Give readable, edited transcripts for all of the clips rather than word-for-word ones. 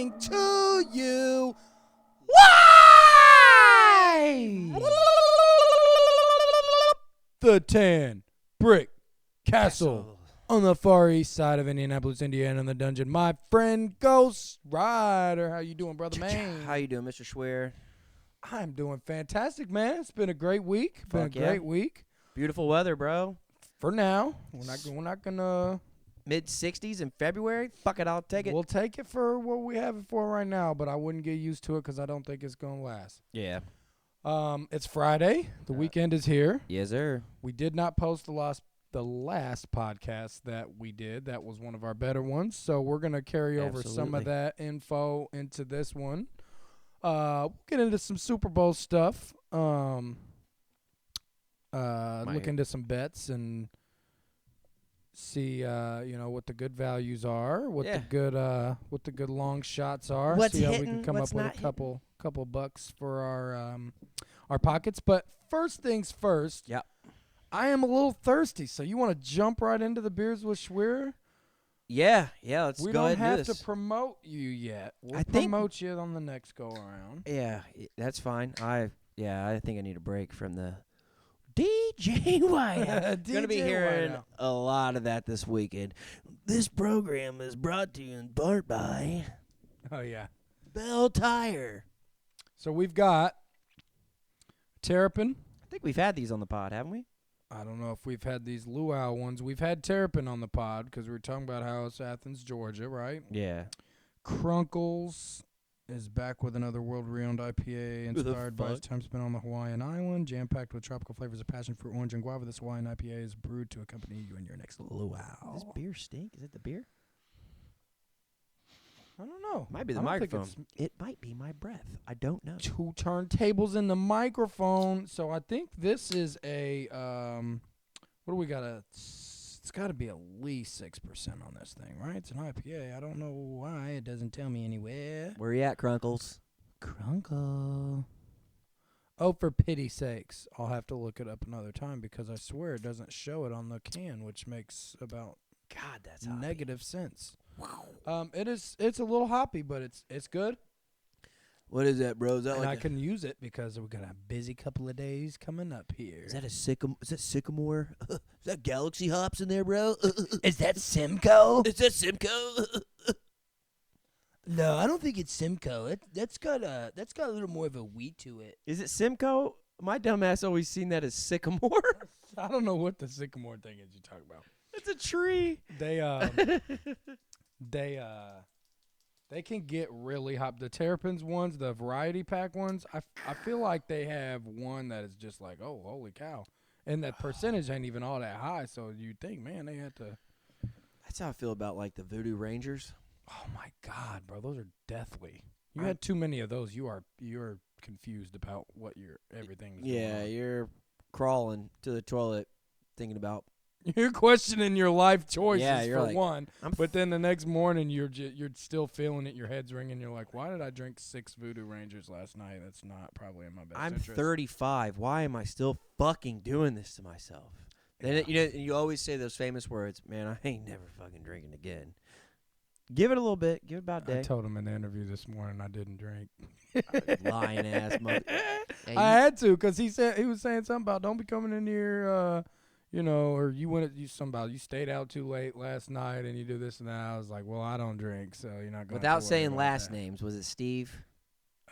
coming to you live. The Tan Brick Castle on the far east side of Indianapolis, Indiana, in the dungeon. My friend Ghost Rider, how you doing, brother man? How you doing, Mr. Schwer? I'm doing fantastic, man. It's been a great week. Great week. Beautiful weather, bro. For now, we're not gonna Mid-60s in February. Fuck it, I'll take it. We'll take it for what we have it for right now, but I wouldn't get used to it because I don't think it's gonna last. Yeah. It's Friday. The weekend is here. Yes, sir. We did not post the last podcast that we did. That was one of our better ones. So we're gonna carry over some of that info into this one. We'll get into some Super Bowl stuff. Look into some bets and see what the good values are, what the good long shots are. What's see how hitting, we can come up what's with a couple bucks for our pockets. But first things first. Yep. I am a little thirsty, so you want to jump right into the beers with Schwer? Yeah, let's we go ahead don't and do have this. to promote you yet. We'll I think- promote you on the next go around. Yeah, that's fine. I think I need a break from the DJ Whiteout. Gonna be DJ hearing Whiteout. a lot of that this weekend. This program is brought to you in part by Oh yeah. Bell Tire. So we've got Terrapin. I think we've had these on the pod, haven't we? I don't know if we've had these luau ones. We've had Terrapin on the pod because we were talking about how it's Athens, Georgia, right? Yeah. Crunkles is back with another world-renowned IPA inspired by his time spent on the Hawaiian island, jam-packed with tropical flavors of passion fruit, orange, and guava. This Hawaiian IPA is brewed to accompany you in your next luau. Does this beer stink? Is it the beer? I don't know. Might be the I don't think microphone. It might be my breath. I don't know. Two turntables in the microphone. So I think this is a what do we got? It's got to be at least 6% on this thing, right? It's an IPA. I don't know why it doesn't tell me anywhere. Where you at, Crunkles? Crunkle. Oh, for pity's sakes, I'll have to look it up another time because I swear it doesn't show it on the can, which makes about God, that's negative sense. It's a little hoppy, but it's good. What is that, bro? Is that And like I can use it because we're gonna have a busy couple of days coming up here. Is that a sycamore? Is that sycamore? Is that Galaxy hops in there, bro? Is that Simcoe? Is that Simcoe? No, I don't think it's Simcoe. That's got a little more of a wheat to it. Is it Simcoe? My dumbass always seen that as sycamore. I don't know what the sycamore thing is you talk about. It's a tree. They can get really hot. The Terrapins ones, the variety pack ones, I feel like they have one that is just like, oh, holy cow. And that percentage ain't even all that high, so you'd think, man, they had to. That's how I feel about like the Voodoo Rangers. Oh my God, bro, those are deathly. You had too many of those. You're confused about what everything is. Yeah, you're crawling to the toilet thinking about. You're questioning your life choices you're for like, one, but then the next morning you're still feeling it. Your head's ringing. You're like, why did I drink 6 Voodoo Rangers last night? That's not probably in my best I'm interest. 35. Why am I still fucking doing this to myself? Then you always say those famous words, man, I ain't never fucking drinking again. Give it a little bit. Give it about a day. I told him in the interview this morning I didn't drink. Lying ass mother. Hey, I had to because he was saying something about don't be coming in here, or you stayed out too late last night and you do this and that. I was like, well, I don't drink, so you're not going. Without saying last names, was it Steve?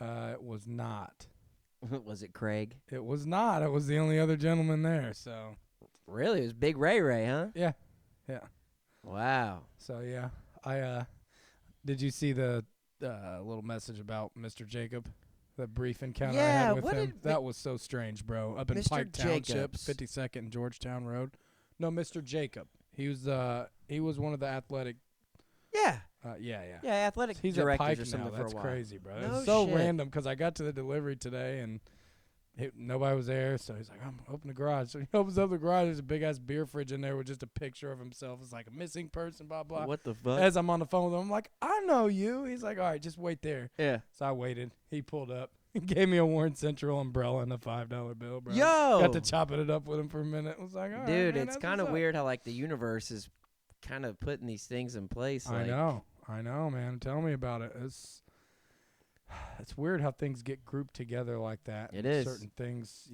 It was not. Was it Craig? It was not. It was the only other gentleman there. So really, it was Big Ray, huh? Yeah. Wow. So yeah, did you see the little message about Mr. Jacob? The brief encounter I had with him. That was so strange, bro. Up in Mr. Pike Township, Jacobs. 52nd and Georgetown Road. No, Mr. Jacob. He was one of the athletic. Yeah. Yeah. Athletic He's directors at Pike or something now. for That's a while. crazy, bro. No It's so shit. random because I got to the delivery today and nobody was there. So he's like, I'm open the garage. So he opens up the garage. There's a big ass beer fridge in there with just a picture of himself. It's like a missing person, blah blah. What the fuck? As I'm on the phone with him, I'm like, I know you. He's like, all right, just wait there. Yeah. So I waited. He pulled up. He gave me a Warren Central umbrella and a $5 bill, bro. Yo! Got to chopping it up with him for a minute. I was like, all right, Dude, man, it's that's kind of what's up. weird how like the universe is kind of putting these things in place. I Like, know. I know, man. Tell me about it. It's weird how things get grouped together like that. It is. Certain things,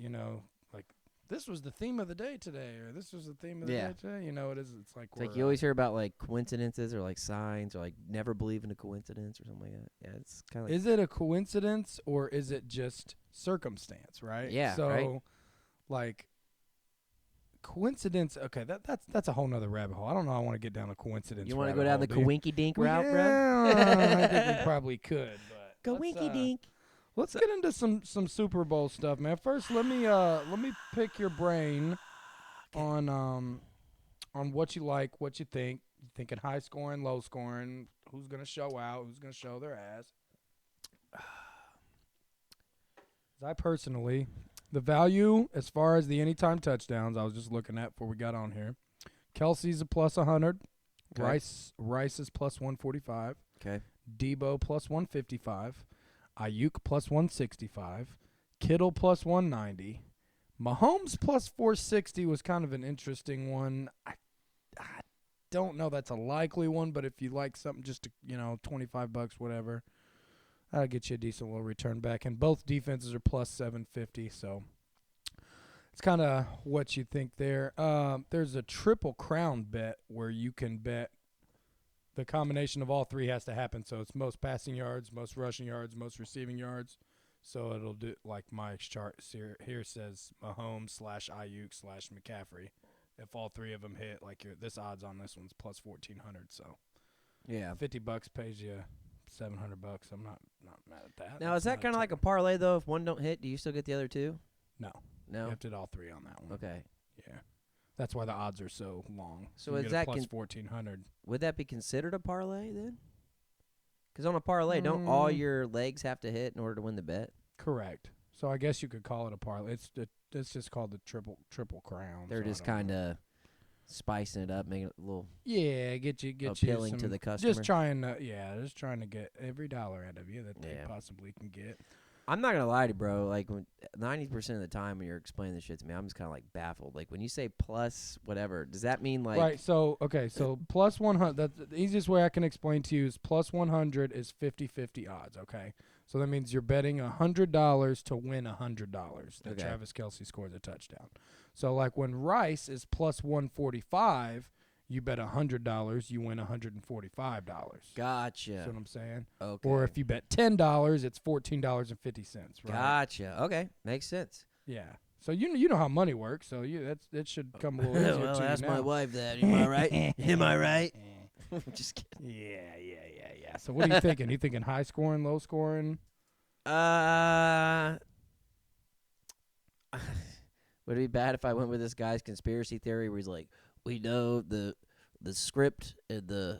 like this was the theme of the day today, or this was the theme of the day today. It is. It's like you always hear about like coincidences or like signs or like never believe in a coincidence or something like that. Yeah, it's kind of like. Is it a coincidence or is it just circumstance, right? Yeah. So, right? like, coincidence. Okay, that's a whole nother rabbit hole. I don't know. I want to get down a coincidence. You want to rabbit go down hole, the do you? coinky dink route, bro? Yeah, I think we probably could. But Coinky dink. let's get into some Super Bowl stuff, man. First, let me pick your brain on what you like, what you think. You thinking high scoring, low scoring? Who's gonna show out? Who's gonna show their ass? I personally, the value as far as the anytime touchdowns, I was just looking at before we got on here. Kelsey's a plus 100. Okay. Rice is plus 145. Okay. Debo plus 155. Ayuk plus 165. Kittle plus 190. Mahomes plus 460 was kind of an interesting one. I don't know that's a likely one, but if you like something just to, $25, whatever, that'll get you a decent little return back. And both defenses are plus 750, so it's kind of what you think there. There's a triple crown bet where you can bet the combination of all three has to happen. So it's most passing yards, most rushing yards, most receiving yards. So it'll do like my chart here says Mahomes / Ayuk / McCaffrey. If all three of them hit, like this odds on this one's plus 1,400. So yeah, $50 pays you $700. I'm not mad at that. Now, is that kind of like a parlay, though? If one don't hit, do you still get the other two? No. No? You have to hit all three on that one. Okay. Yeah. That's why the odds are so long. So you is get that a plus 1,400. Would that be considered a parlay, then? Because on a parlay, don't all your legs have to hit in order to win the bet? Correct. So I guess you could call it a parlay. It's just called the triple crown. They're just kind of spicing it up, making it a little get you appealing to the customer. Just trying to get every dollar out of you that they possibly can get. I'm not gonna lie to you, bro. Like 90% of the time when you're explaining this shit to me, I'm just kind of like baffled. Like when you say plus whatever, does that mean like right? So so plus 100. That's the easiest way I can explain to you is plus 100 is 50-50 odds. Okay, so that means you're betting $100 to win $100 that Travis Kelce scores a touchdown. So like when Rice is plus 145. You bet $100, you win $145. Gotcha. That's what I'm saying. Okay. Or if you bet $10, it's $14.50. Right? Gotcha. Okay, makes sense. Yeah. So you know how money works. So that should come a little easier well, to ask you my now. wife that. Am I right? Am I right? Just kidding. Yeah. So what are you thinking? You thinking high scoring, low scoring? Would it be bad if I went with this guy's conspiracy theory where he's like, we know the script and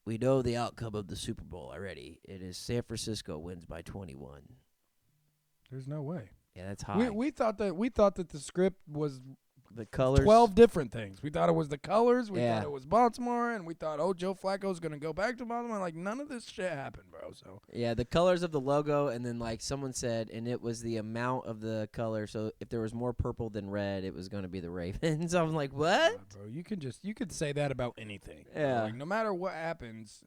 we know the outcome of the Super Bowl already. It is San Francisco wins by 21. There's no way. Yeah, that's high. We thought that the script was the colors. 12 different things. We thought it was the colors. We Yeah. thought it was Baltimore, and we thought, Joe Flacco's gonna go back to Baltimore. Like none of this shit happened, bro. So yeah, the colors of the logo, and then like someone said, and it was the amount of the color. So if there was more purple than red, it was gonna be the Ravens. I'm like, what? God, bro, you could say that about anything. Yeah. Like, no matter what happens,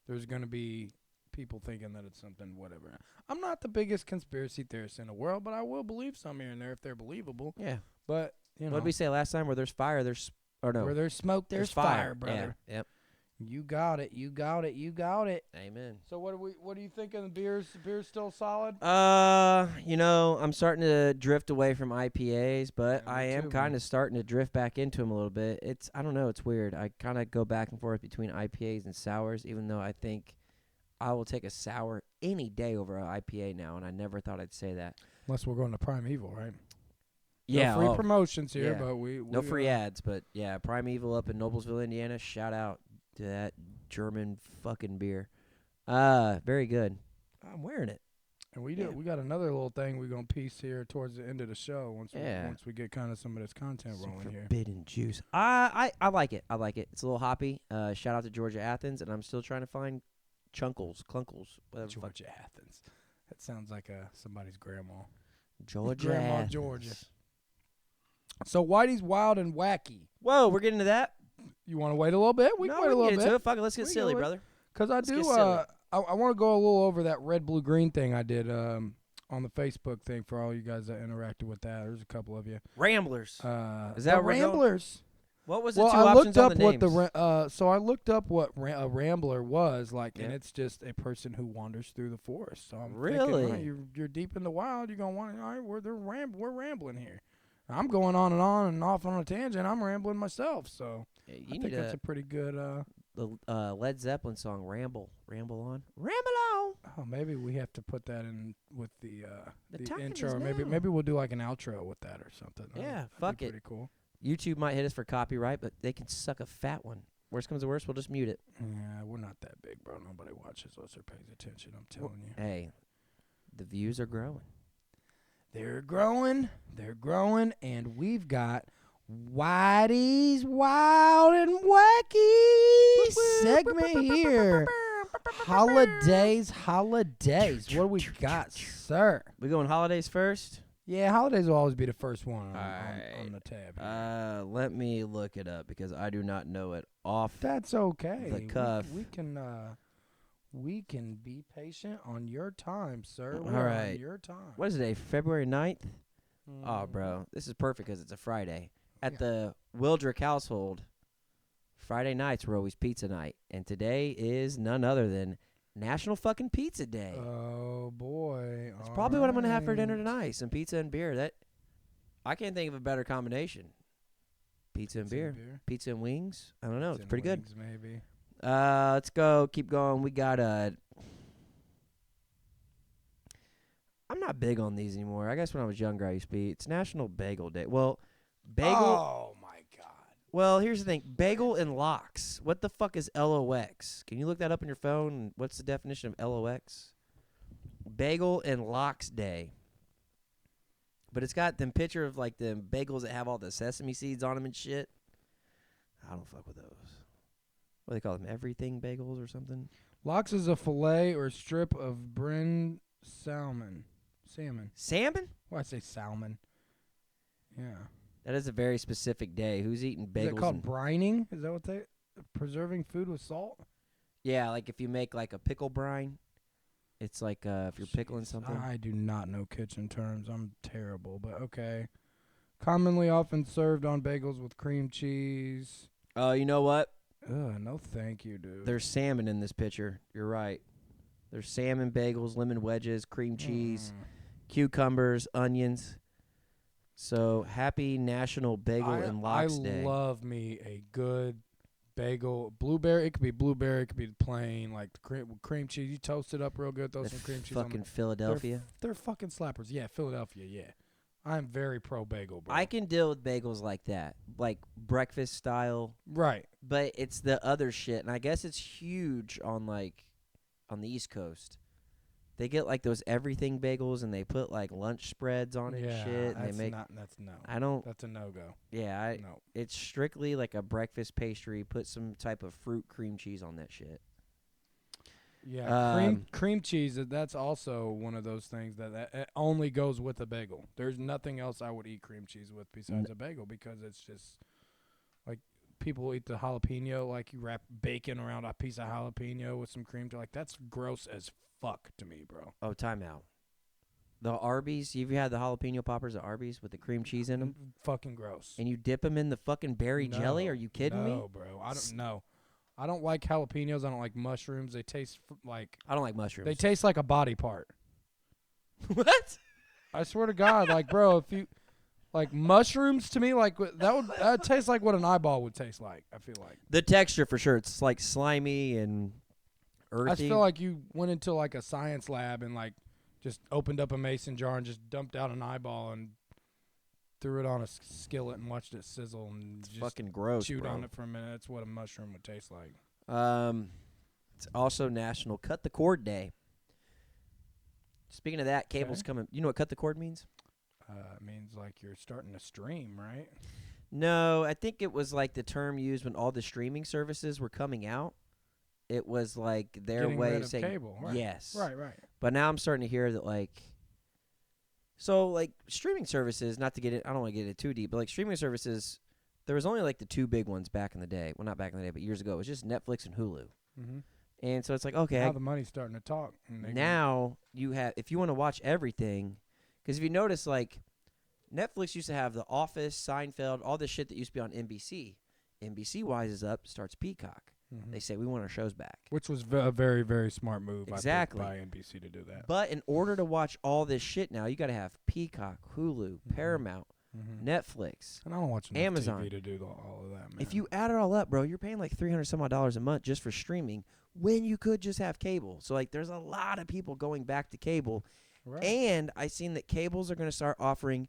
there's gonna be people thinking that it's something whatever. I'm not the biggest conspiracy theorist in the world, but I will believe some here and there if they're believable. Yeah. But you know, What did we say last time? Where there's fire, where there's smoke, there's fire, brother. Yeah. Yep. You got it. Amen. So what are you thinking? The beer's still solid? I'm starting to drift away from IPAs, but Yeah, I me am too, kind man. of starting to drift back into them a little bit. I don't know, it's weird. I kind of go back and forth between IPAs and sours, even though I think I will take a sour any day over an IPA now, and I never thought I'd say that. Unless we're going to Primeval, right? Yeah, No free promotions here, yeah. but we no free ads, but yeah, Primeval up in Noblesville, Indiana. Shout out to that German fucking beer. Very good. I'm wearing it. And we Yeah. we got another little thing we're gonna piece here towards the end of the show once we get kind of some of this content Some rolling here. forbidden juice. I like it. It's a little hoppy. Shout out to Georgia Athens, and I'm still trying to find Clunkles, whatever. the fuck. Georgia Athens. That sounds like somebody's grandma. Georgia Grandma Athens. Georgia. So Whitey's Wild and Wacky. Whoa, we're getting to that. You want to wait a little bit? We no, can wait a we little can get bit. into it. Fuck it, let's get We silly, go brother. Because I do, I want to go a little over that red, blue, green thing I did on the Facebook thing for all you guys that interacted with that. There's a couple of you. Ramblers. Is that the Ramblers? What was the two options on the names? So I looked up what a rambler was like, and it's just a person who wanders through the forest. So I'm thinking, right, you're deep in the wild. You're gonna want, all right, we're rambling here. I'm going on and off on a tangent. I'm rambling myself. So I think that's a pretty good. The Led Zeppelin song, Ramble On. Oh, maybe we have to put that in with the intro, or maybe we'll do like an outro with that or something. Yeah, fuck it. Pretty cool. YouTube might hit us for copyright, but they can suck a fat one. Worst comes to worst, we'll just mute it. Yeah, we're not that big, bro. Nobody watches us or pays attention. I'm telling you. Hey, the views are growing. They're growing, and we've got Whitey's Wild and Wacky segment here. Holidays. What do we got, sir? We going holidays first? Yeah, holidays will always be the first one on the tab. Let me look it up because I do not know it off. That's okay. The cuff. We can be patient on your time, sir. All right. On your time. What is today? February 9th? Oh, bro. This is perfect because it's a Friday. At the Wildrick household, Friday nights were always pizza night. And today is none other than National fucking Pizza Day. Oh, boy. That's probably what I'm going to have for dinner tonight. Some pizza and beer. I can't think of a better combination. Pizza and beer. Pizza and wings. I don't know. It's pretty good. Maybe. Let's go. Keep going. We got I'm not big on these anymore. I guess when I was younger, I used to be. It's National Bagel Day. Well, bagel. Oh, my God. Well, here's the thing. Bagel and lox. What the fuck is LOX? Can you look that up on your phone? What's the definition of LOX? Bagel and lox day. But it's got them picture of like the bagels that have all the sesame seeds on them and shit. I don't fuck with those. What do they call them? Everything bagels or something? Lox is a fillet or strip of brined salmon. Salmon? Why I say salmon? Yeah. That is a very specific day. Who's eating bagels? Is it called brining? Is that what they... Preserving food with salt? Yeah, like if you make like a pickle brine. It's like if you're pickling something. I do not know kitchen terms. I'm terrible, but okay. Commonly often served on bagels with cream cheese. Oh, you know what? No thank you, dude. There's salmon in this picture. You're right. There's salmon bagels, lemon wedges, cream cheese, cucumbers, onions. So happy National Bagel and Lox Day. I love me a good bagel. Blueberry. It could be blueberry. It could be plain, like cream cheese. You toast it up real good. Throw some cream cheese on it. Fucking Philadelphia. They're fucking slappers. Yeah, Philadelphia, yeah. I'm very pro bagel, bro. I can deal with bagels like that, like breakfast style. Right. But it's the other shit, and I guess it's huge on the East Coast. They get like those everything bagels, and they put like lunch spreads on it and shit. And That's no. I don't. That's a no-go. Yeah, no. It's strictly like a breakfast pastry. Put some type of fruit cream cheese on that shit. Yeah, cream cheese, that's also one of those things that it only goes with a bagel. There's nothing else I would eat cream cheese with besides a bagel because it's just like people eat the jalapeno, like you wrap bacon around a piece of jalapeno with some cream. Like that's gross as fuck to me, bro. Oh, time out. The Arby's, you've had the jalapeno poppers at Arby's with the cream cheese in them? Fucking gross. And you dip them in the fucking berry jelly? Are you kidding me? No, bro. I don't know. I don't like jalapenos. I don't like mushrooms. They taste like... I don't like mushrooms. They taste like a body part. What? I swear to God, like, bro, if you... Like, mushrooms to me, like, that tastes like what an eyeball would taste like, I feel like. The texture, for sure. It's, like, slimy and earthy. I feel like you went into, like, a science lab and, like, just opened up a mason jar and just dumped out an eyeball and threw it on a skillet and watched it sizzle and it's just fucking gross, chewed bro. on it for a minute. That's what a mushroom would taste like. It's also National Cut the Cord Day. Speaking of that, cable's coming. You know what cut the cord means? It means like you're starting to stream, right? No, I think it was like the term used when all the streaming services were coming out. It was like their way of saying cable, right? Yes. Right. But now I'm starting to hear that like streaming services, not to get it, I don't want to get it too deep, but like streaming services, there was only like the two big ones back in the day. Well, not back in the day, but years ago. It was just Netflix and Hulu. Mm-hmm. And so it's like, okay. Now the money's starting to talk. Now you have, if you want to watch everything, because if you notice, like, Netflix used to have The Office, Seinfeld, all this shit that used to be on NBC. NBC wises up, starts Peacock. They say, we want our shows back. Which was a very, very smart move Exactly. by NBC to do that. But in order to watch all this shit now, you got to have Peacock, Hulu, Paramount, Netflix, and I don't watch enough Amazon TV to do all of that, man. If you add it all up, bro, you're paying like $300 some odd a month just for streaming when you could just have cable. So, like, there's a lot of people going back to cable. Right. And I seen that cables are going to start offering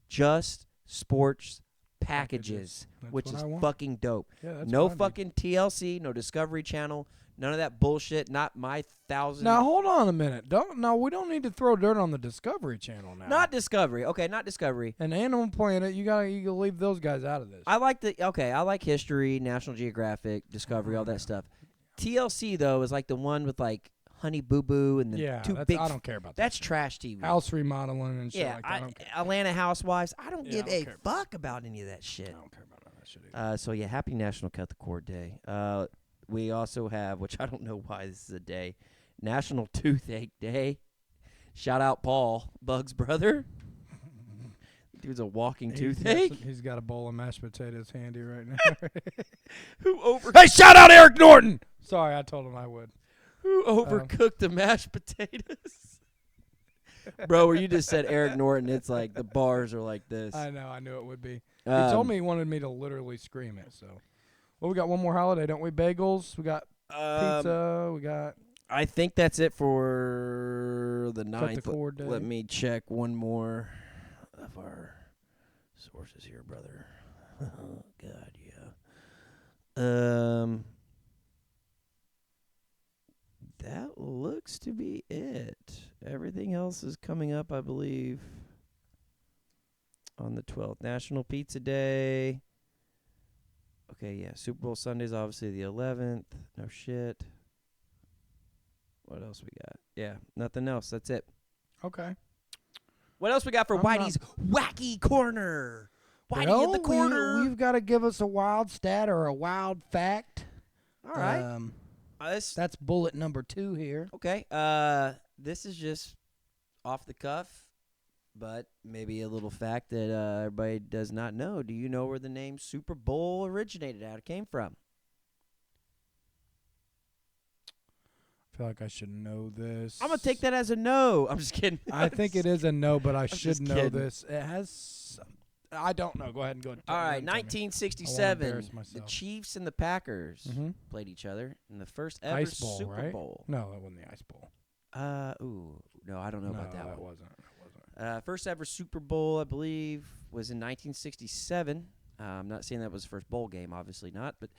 just sports packages, which is fucking dope. Yeah, that's no fucking TLC, no Discovery Channel, none of that bullshit. Not my 1,000. Now hold on a minute. We don't need to throw dirt on the Discovery Channel now. Not Discovery. Okay, not Discovery. And Animal Planet, you gotta leave those guys out of this. I like History, National Geographic, Discovery, all that stuff. TLC though is like the one with like Honey Boo Boo and the two big. I don't care about that. That's trash TV. House remodeling and shit like that. I don't care. Atlanta Housewives. I don't give a fuck about any of that shit. I don't care about that shit either. So yeah, happy National Cut the Cord Day. We also have, which I don't know why this is a day, National Toothache Day. Shout out Paul, Bug's brother. Dude's a walking toothache. He's got a bowl of mashed potatoes handy right now. Hey, shout out Eric Norton! Sorry, I told him I would. Who overcooked the mashed potatoes? Bro, where you just said Eric Norton, it's like the bars are like this. I know, I knew it would be. He told me he wanted me to literally scream it, so. Well, we got one more holiday, don't we? Bagels, we got pizza, we got... I think that's it for the 9th. Cut the cord day. Let me check one more of our sources here, brother. Oh, God, yeah. That looks to be it. Everything else is coming up, I believe, on the 12th. National Pizza Day. Okay, yeah. Super Bowl Sunday's obviously the 11th. No shit. What else we got? Yeah, nothing else. That's it. Okay. What else we got for Whitey's Wacky Corner? Whitey in the corner. We've got to give us a wild stat or a wild fact. All right. That's bullet number 2 here. Okay. This is just off the cuff, but maybe a little fact that everybody does not know. Do you know where the name Super Bowl originated out? It came from? I feel like I should know this. I'm going to take that as a no. I'm just kidding. I think it is a no, but I should know this. It has... I don't know. Go ahead and go. All right, 1967, the Chiefs and the Packers played each other in the first ever Ice Bowl, Super Bowl. No, that wasn't the Ice Bowl. No, I don't know about that one. That wasn't. First ever Super Bowl, I believe, was in 1967. I'm not saying that was the first bowl game, obviously not, but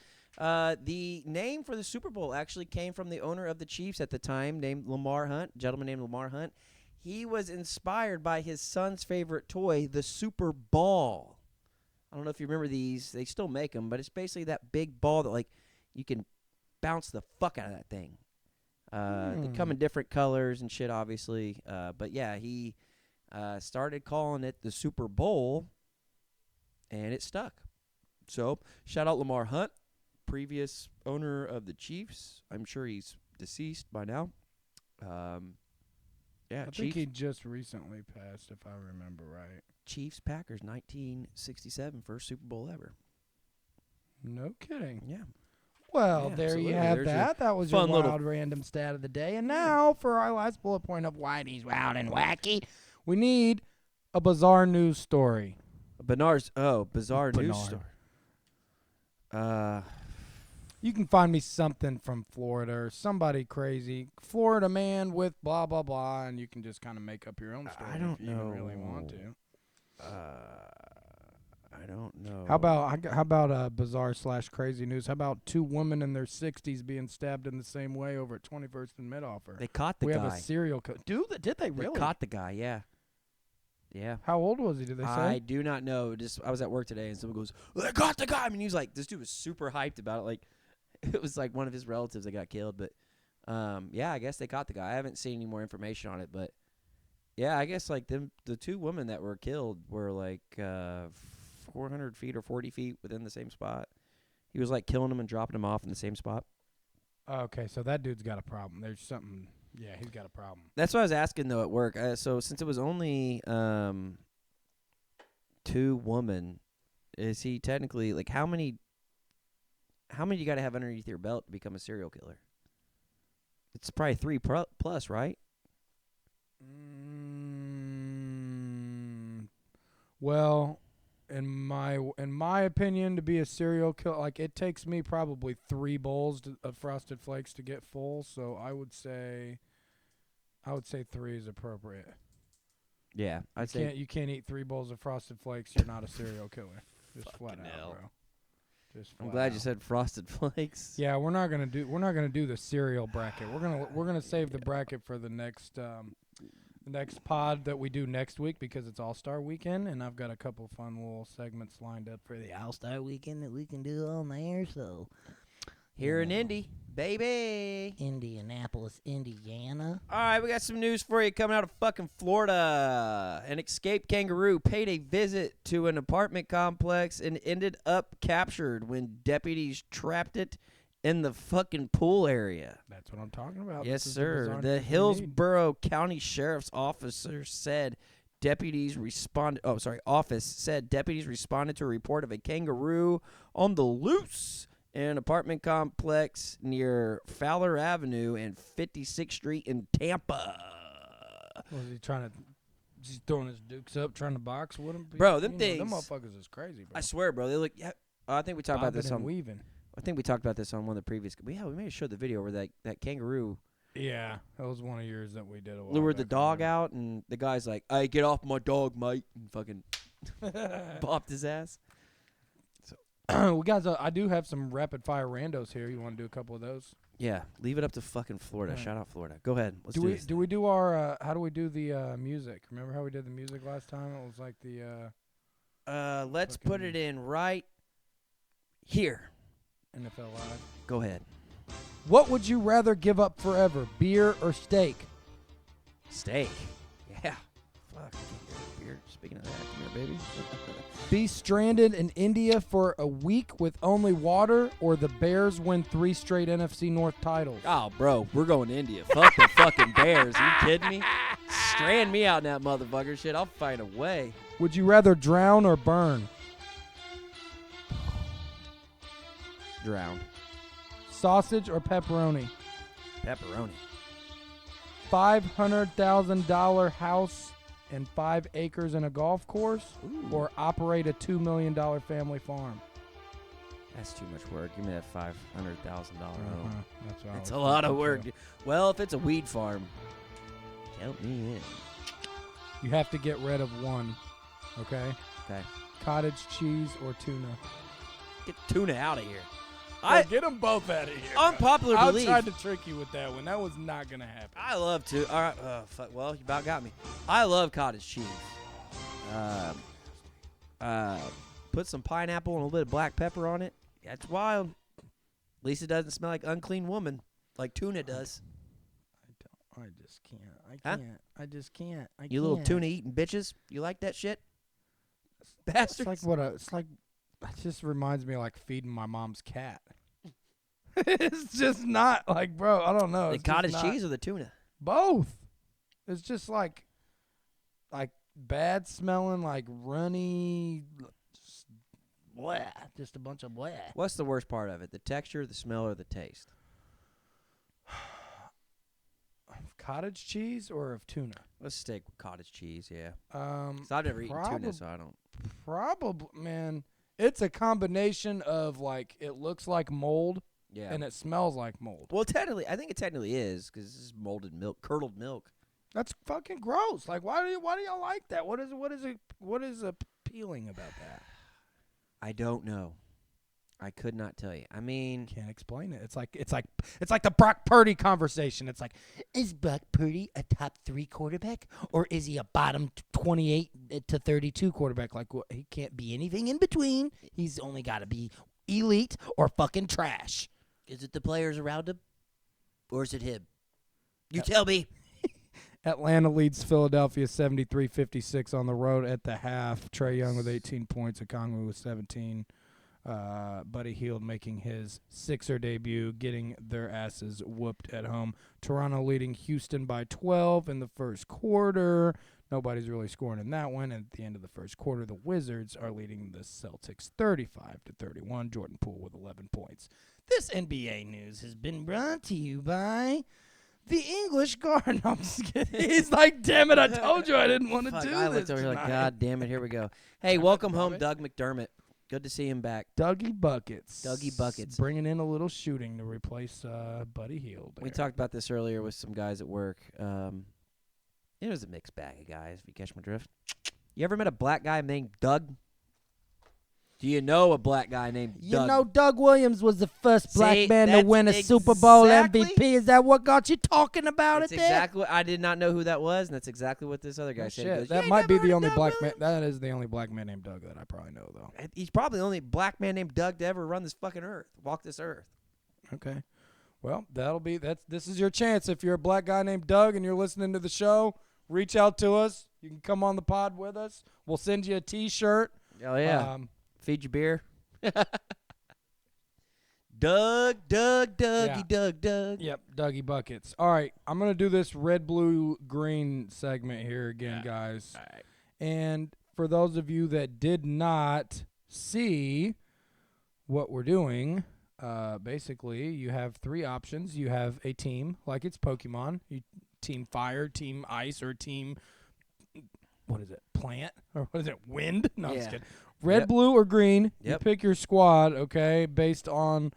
the name for the Super Bowl actually came from the owner of the Chiefs at the time, named Lamar Hunt, a gentleman named Lamar Hunt. He was inspired by his son's favorite toy, the Super Ball. I don't know if you remember these. They still make them, but it's basically that big ball that, like, you can bounce the fuck out of that thing. They come in different colors and shit, obviously. But, yeah, he started calling it the Super Bowl, and it stuck. So, shout out Lamar Hunt, previous owner of the Chiefs. I'm sure he's deceased by now. Yeah, I think he just recently passed, if I remember right. Chiefs Packers 1967, first Super Bowl ever. No kidding. Yeah. Well, yeah, there you have that. That was your wild random stat of the day. And now for our last bullet point of Whitey's Wild and Wacky, we need a bizarre news story. Bizarre news story. You can find me something from Florida or somebody crazy. Florida man with blah, blah, blah, and you can just kind of make up your own story if you even really want to. I don't know. How about bizarre / crazy news? How about 2 women in their 60s being stabbed in the same way over at 21st and Mid-Offer? They caught the guy. We have a serial killer. Did they really? They caught the guy, yeah. Yeah. How old was he, did they say? I do not know. I was at work today, and someone goes, they caught the guy. I mean, he was like, this dude was super hyped about it. Like, it was like one of his relatives that got killed. But, yeah, I guess they caught the guy. I haven't seen any more information on it. But, yeah, I guess, like, the 2 women that were killed were, like, 400 feet or 40 feet within the same spot. He was, like, killing them and dropping them off in the same spot. Okay, so that dude's got a problem. There's something. Yeah, he's got a problem. That's what I was asking though at work. So since it was only 2 women, is he technically like how many you got to have underneath your belt to become a serial killer? It's probably 3 plus, right? Well, in my opinion, to be a serial killer, like it takes me probably 3 bowls of Frosted Flakes to get full. So I would say 3 is appropriate. Yeah, You can't eat 3 bowls of Frosted Flakes. You're not a serial killer. Just flat out, hell. bro. I'm glad you said Frosted Flakes. Yeah, we're not gonna do the cereal bracket. We're gonna save the bracket for the next pod that we do next week because it's All-Star Weekend, and I've got a couple fun little segments lined up for the All-Star Weekend that we can do on there. So here in Indy, baby. Indianapolis, Indiana. All right, we got some news for you coming out of fucking Florida. An escaped kangaroo paid a visit to an apartment complex and ended up captured when deputies trapped it in the fucking pool area. That's what I'm talking about. Yes, sir. The Hillsborough County Sheriff's Office said deputies responded to a report of a kangaroo on the loose in an apartment complex near Fowler Avenue and 56th Street in Tampa. Was he he's throwing his dukes up, trying to box with him? Bro, them things. Them motherfuckers is crazy, bro. I swear, bro. They look. Yeah, I think we talked about this on. Weaving. I think we talked about this on one of the previous. We may have showed the video where that kangaroo. Yeah, that was one of yours that we did a while lured back the dog out, and the guy's like, "Hey, get off my dog, mate!" and fucking bopped his ass. We guys, I do have some rapid fire randos here. You want to do a couple of those? Yeah, leave it up to fucking Florida. Shout out Florida. Go ahead. Let's do this. Do we do our? How do we do the music? Remember how we did the music last time? It was like the. Let's put it in right here. NFL Live. Go ahead. What would you rather give up forever, beer or steak? Steak. Yeah. Fuck. Beer. Speaking of that, come here, baby. Be stranded in India for a week with only water, or the Bears win 3 straight NFC North titles? Oh, bro, we're going to India. Fuck the fucking Bears. Are you kidding me? Strand me out in that motherfucker shit. I'll find a way. Would you rather drown or burn? Drown. Sausage or pepperoni? Pepperoni. $500,000 house and 5 acres and a golf course, or operate a $2 million family farm? That's too much work. Give me that $500,000 home. That's a lot of work. Well, if it's a weed farm, help me in. You have to get rid of one, okay? Okay. Cottage cheese or tuna? Get tuna out of here. Get them both out of here. Unpopular belief. I tried to trick you with that one. That was not going to happen. I love to. All right. Fuck. Well, you about got me. I love cottage cheese. Put some pineapple and a little bit of black pepper on it. That's wild. At least it doesn't smell like unclean woman like tuna does. I just can't. I just can't. You little tuna eating bitches. You like that shit? Bastards. It just reminds me of like feeding my mom's cat. It's just not like, bro, I don't know. The cottage cheese or the tuna? Both. It's just like bad smelling, like runny, just blah, just a bunch of blah. What's the worst part of it? The texture, the smell, or the taste? Cottage cheese or of tuna? Let's stick with cottage cheese, yeah. 'Cause I've never eaten tuna, so I don't. Probably, man. It's a combination of like it looks like mold, and it smells like mold. Well, I think it technically is because this is molded milk, curdled milk. That's fucking gross. Like, why do y'all like that? What is appealing about that? I don't know. I could not tell you. I mean, can't explain it. It's like the Brock Purdy conversation. It's like, is Brock Purdy a top 3 quarterback, or is he a bottom 28 to 32 quarterback? Like, he can't be anything in between. He's only got to be elite or fucking trash. Is it the players around him, or is it him? You tell me. Atlanta leads Philadelphia 73-56 on the road at the half. Trae Young with 18 points. Okongwu with 17. Buddy Hield making his Sixer debut, getting their asses whooped at home. Toronto leading Houston by 12 in the first quarter. Nobody's really scoring in that one. And at the end of the first quarter, the Wizards are leading the Celtics 35-31. Jordan Poole with 11 points. This NBA news has been brought to you by the English Garden. I'm just kidding. He's like, damn it, I told you I didn't want to do this. I looked over here like, God damn it, here we go. Hey, welcome home, Doug McDermott. Good to see him back. Dougie Buckets. Dougie Buckets. Bringing in a little shooting to replace Buddy Hield. We talked about this earlier with some guys at work. It was a mixed bag of guys, if you catch my drift. You ever met a black guy named Doug? Do you know a black guy named Doug? You know Doug Williams was the first black man to win a Super Bowl MVP. Is that what got you talking about that's it there? Exactly what, I did not know who that was, and that's exactly what this other guy said. Shit, goes, that might be the only black man. That is the only black man named Doug that I probably know, though. He's probably the only black man named Doug to ever run this fucking earth, walk this earth. Okay. Well, this is your chance. If you're a black guy named Doug and you're listening to the show, reach out to us. You can come on the pod with us. We'll send you a T-shirt. Oh, yeah. Feed you beer. Doug. Yep, Dougie Buckets. All right, I'm going to do this red, blue, green segment here again, guys. All right. And for those of you that did not see what we're doing, basically you have three options. You have a team, like it's Pokemon. Team Fire, Team Ice, or Team, what is it, Plant? Or what is it, Wind? No, I'm just kidding. Red, blue, or green. Yep. You pick your squad, okay, based on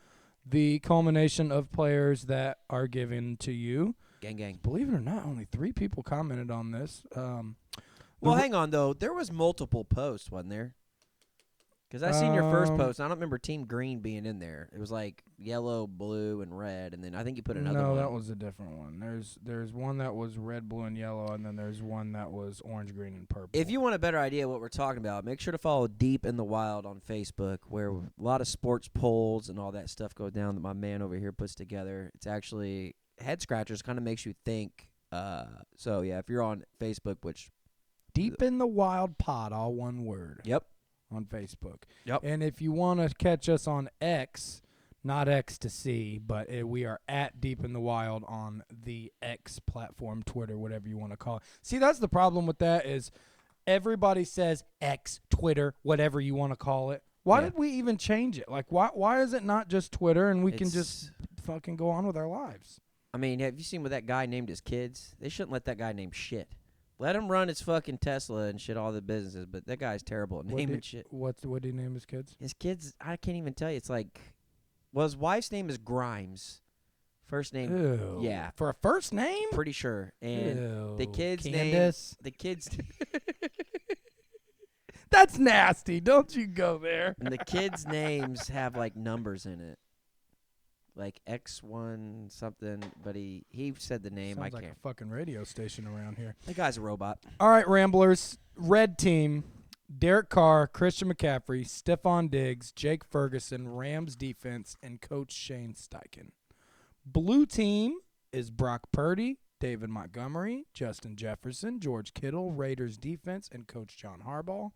the culmination of players that are given to you. Gang. Believe it or not, only 3 people commented on this. Well, hang on, though. There was multiple posts, wasn't there? Because I seen your first post. I don't remember Team Green being in there. It was like yellow, blue, and red, and then I think you put another one. No, that was a different one. There's one that was red, blue, and yellow, and then there's one that was orange, green, and purple. If you want a better idea of what we're talking about, make sure to follow Deep in the Wild on Facebook, where a lot of sports polls and all that stuff go down that my man over here puts together. It's actually head scratchers, kind of makes you think. So, yeah, if you're on Facebook, which... Deep in the Wild Pod, all one word. Yep. On Facebook. Yep. And if you want to catch us on X, not Ecstasy, but we are at Deep in the Wild on the X platform, Twitter, whatever you want to call it. See, that's the problem with that is everybody says X, Twitter, whatever you want to call it. Why did we even change it? Like, why is it not just Twitter and we can just fucking go on with our lives? I mean, have you seen what that guy named his kids? They shouldn't let that guy name shit. Let him run his fucking Tesla and shit, all the businesses, but that guy's terrible at naming shit. What did he name his kids? His kids, I can't even tell you. It's like, well, his wife's name is Grimes. First name, Ew. yeah. For a first name? Pretty sure. And Ew. the kid's Candace? name, the kid's, that's nasty. Don't you go there. and the kids' names have like numbers in it. Like X1 something, but he said the name. Sounds I like can't. a fucking radio station around here. That guy's a robot. All right, Ramblers. Red team, Derek Carr, Christian McCaffrey, Stephon Diggs, Jake Ferguson, Rams defense, and Coach Shane Steichen. Blue team is Brock Purdy, David Montgomery, Justin Jefferson, George Kittle, Raiders defense, and Coach John Harbaugh.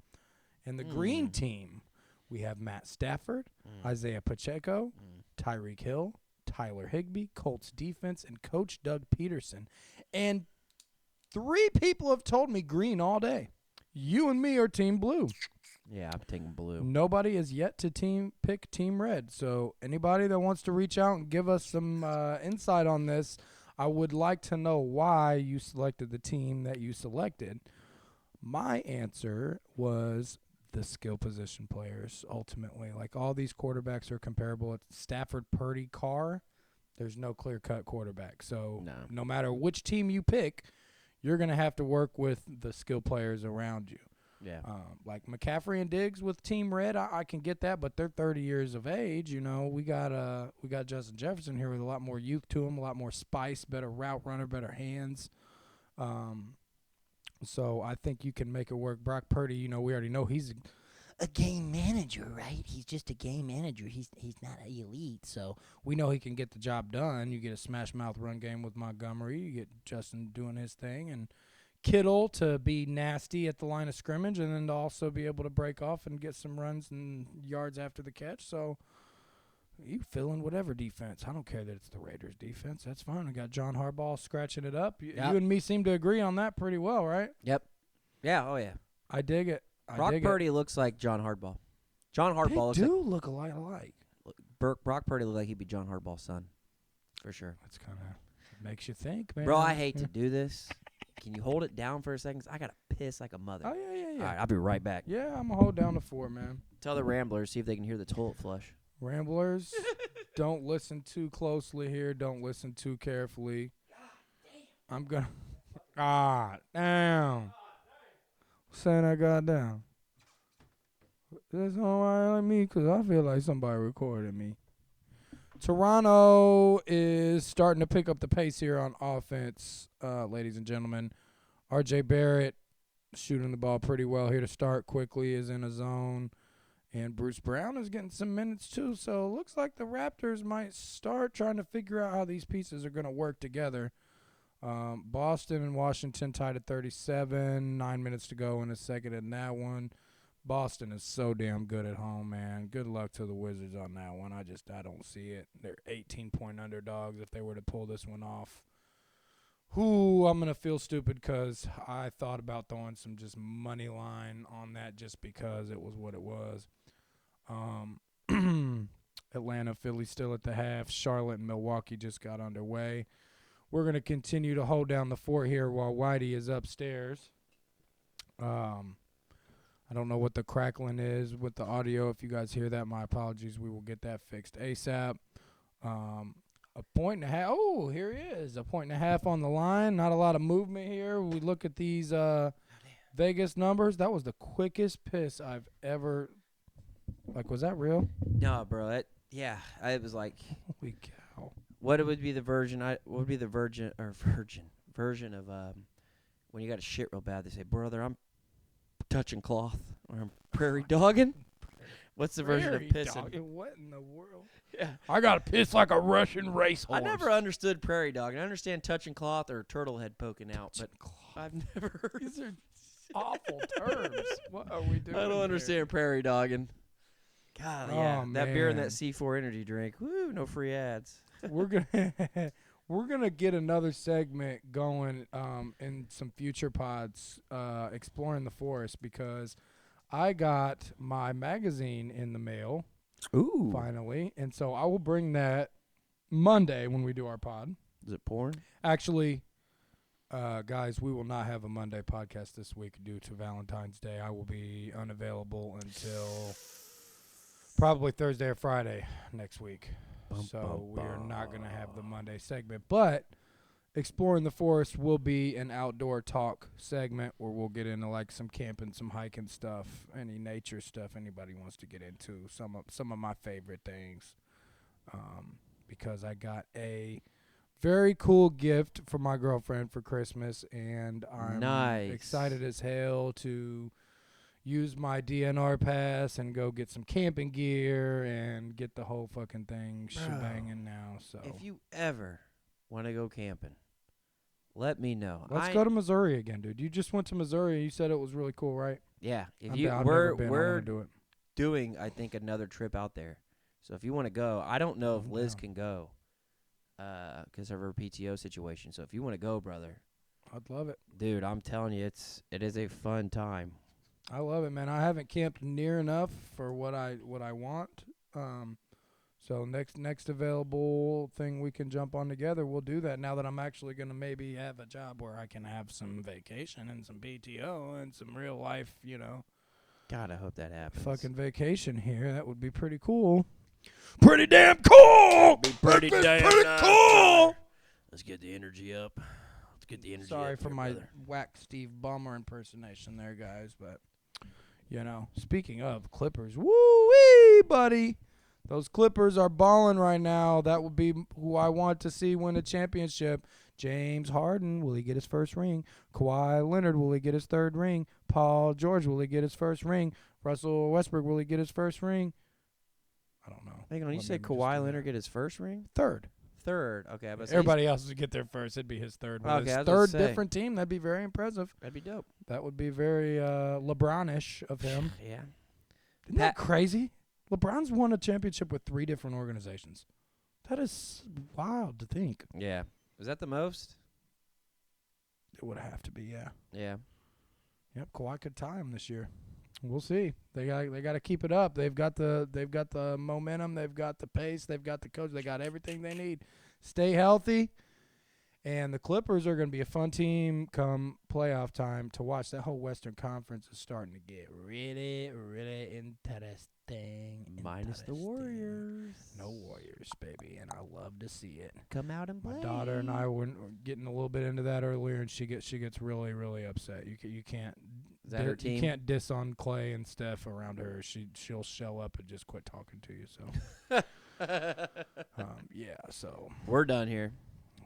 And the green team, we have Matt Stafford, Isaiah Pacheco, Tyreek Hill, Tyler Higbee, Colts defense, and Coach Doug Peterson. And 3 people have told me green all day. You and me are Team Blue. Yeah, I'm taking blue. Nobody has yet to pick Team Red. So anybody that wants to reach out and give us some insight on this, I would like to know why you selected the team that you selected. My answer was the skill position players, ultimately. Like, all these quarterbacks are comparable. It's Stafford, Purdy, Carr. There's no clear-cut quarterback. So no matter which team you pick, you're going to have to work with the skill players around you. Yeah. Like McCaffrey and Diggs with Team Red, I can get that, but they're 30 years of age. You know, we got Justin Jefferson here with a lot more youth to him, a lot more spice, better route runner, better hands. So I think you can make it work. Brock Purdy, you know, we already know he's a game manager, right? He's just a game manager. He's not elite, so we know he can get the job done. You get a smash mouth run game with Montgomery. You get Justin doing his thing, and Kittle to be nasty at the line of scrimmage and then to also be able to break off and get some runs and yards after the catch. So you fill in whatever defense. I don't care that it's the Raiders defense. That's fine. I got John Harbaugh scratching it up. You and me seem to agree on that pretty well, right? Yep. Yeah, oh yeah. I dig it. Brock Purdy looks like John Harbaugh. John Harbaugh they do look alike. Brock Purdy looked like he'd be John Harbaugh's son. For sure. That's kind of makes you think, man. Bro, I hate to do this. Can you hold it down for a second? I got to piss like a mother. Oh, yeah. All right, I'll be right back. Yeah, I'm going to hold down the 4, man. Tell the Ramblers, see if they can hear the toilet flush. Ramblers, don't listen too closely here. Don't listen too carefully. I'm going to. God damn. Saying I got down. That's all right like me because I feel like somebody recorded me. Toronto is starting to pick up the pace here on offense, ladies and gentlemen. R.J. Barrett shooting the ball pretty well here to start quickly, is in a zone. And Bruce Brown is getting some minutes too. So it looks like the Raptors might start trying to figure out how these pieces are going to work together. Boston and Washington tied at 37. 9 minutes to go in the second in that one. Boston is so damn good at home, man. Good luck to the Wizards on that one. I don't see it. They're 18-point underdogs if they were to pull this one off. I'm going to feel stupid because I thought about throwing some just money line on that just because it was what it was. Atlanta, Philly still at the half. Charlotte and Milwaukee just got underway. We're going to continue to hold down the fort here while Whitey is upstairs. I don't know what the crackling is with the audio. If you guys hear that, my apologies. We will get that fixed ASAP. A point and a half. Oh, here he is. A point and a half on the line. Not a lot of movement here. We look at these Vegas numbers. That was the quickest piss I've ever. Like, was that real? No, bro. It was like. Holy cow. What would be the version? What would be the version of when you got a shit real bad? They say, brother, I'm touching cloth or I'm prairie dogging. What's the version of pissing? Dogging? What in the world? Yeah, I gotta piss like a Russian racehorse. I never understood prairie dogging. I understand touching cloth or turtle head poking out, but I've never heard. These are awful terms. What are we doing? I don't understand prairie dogging. God, yeah, that man. beer and that C4 energy drink. Woo, no free ads. We're gonna get another segment going in some future pods, exploring the forest, because I got my magazine in the mail. Ooh, finally, and so I will bring that Monday when we do our pod. Is it porn? Actually, guys, we will not have a Monday podcast this week due to Valentine's Day. I will be unavailable until probably Thursday or Friday next week. So we are not going to have the Monday segment. But Exploring the Forest will be an outdoor talk segment where we'll get into like some camping, some hiking stuff, any nature stuff anybody wants to get into. Some of my favorite things. Because I got a very cool gift for my girlfriend for Christmas, and I'm excited as hell to use my DNR pass and go get some camping gear and get the whole fucking thing shebanging now. So if you ever want to go camping, let me know. Let's go to Missouri again, dude. You just went to Missouri. You said it was really cool, right? Yeah. We're doing, I think, another trip out there. So if you want to go, I don't know if Liz can go because of her PTO situation. So if you want to go, brother, I'd love it. Dude, I'm telling you, it is a fun time. I love it, man. I haven't camped near enough for what I want. So next available thing we can jump on together, we'll do that. Now that I'm actually going to maybe have a job where I can have some vacation and some PTO and some real life, God, I hope that happens. Fucking vacation here. That would be pretty cool. Pretty damn cool. Be pretty cool. Let's get the energy up. Sorry for my brother. whack Steve Ballmer impersonation there, guys. But, speaking of Clippers, woo-wee, buddy. Those Clippers are balling right now. That would be who I want to see win a championship. James Harden, will he get his first ring? Kawhi Leonard, will he get his third ring? Paul George, will he get his first ring? Russell Westbrook, will he get his first ring? I don't know. Hang on, you say Kawhi Leonard get his first ring? Third. Third. Okay. Everybody else would get there first. It'd be his third. With Okay, I his was gonna third say. different team, that'd be very impressive. That'd be dope. That would be very LeBron-ish of him. Yeah. Isn't that crazy? LeBron's won a championship with 3 different organizations. That is wild to think. Yeah. Is that the most? It would have to be, yeah. Yeah. Yep, Kawhi could tie him this year. We'll see. They got to keep it up. They've got the momentum. They've got the pace. They've got the coach. They got everything they need. Stay healthy. And the Clippers are going to be a fun team come playoff time to watch. That whole Western Conference is starting to get really, really interesting. Minus the Warriors. No Warriors, baby, and I love to see it. Come out and play. My daughter and I were getting a little bit into that earlier, and she gets really, really upset. You can't. Is that her team? You can't diss on Clay and Steph around her. She'll shell up and just quit talking to you. So, yeah. So we're done here.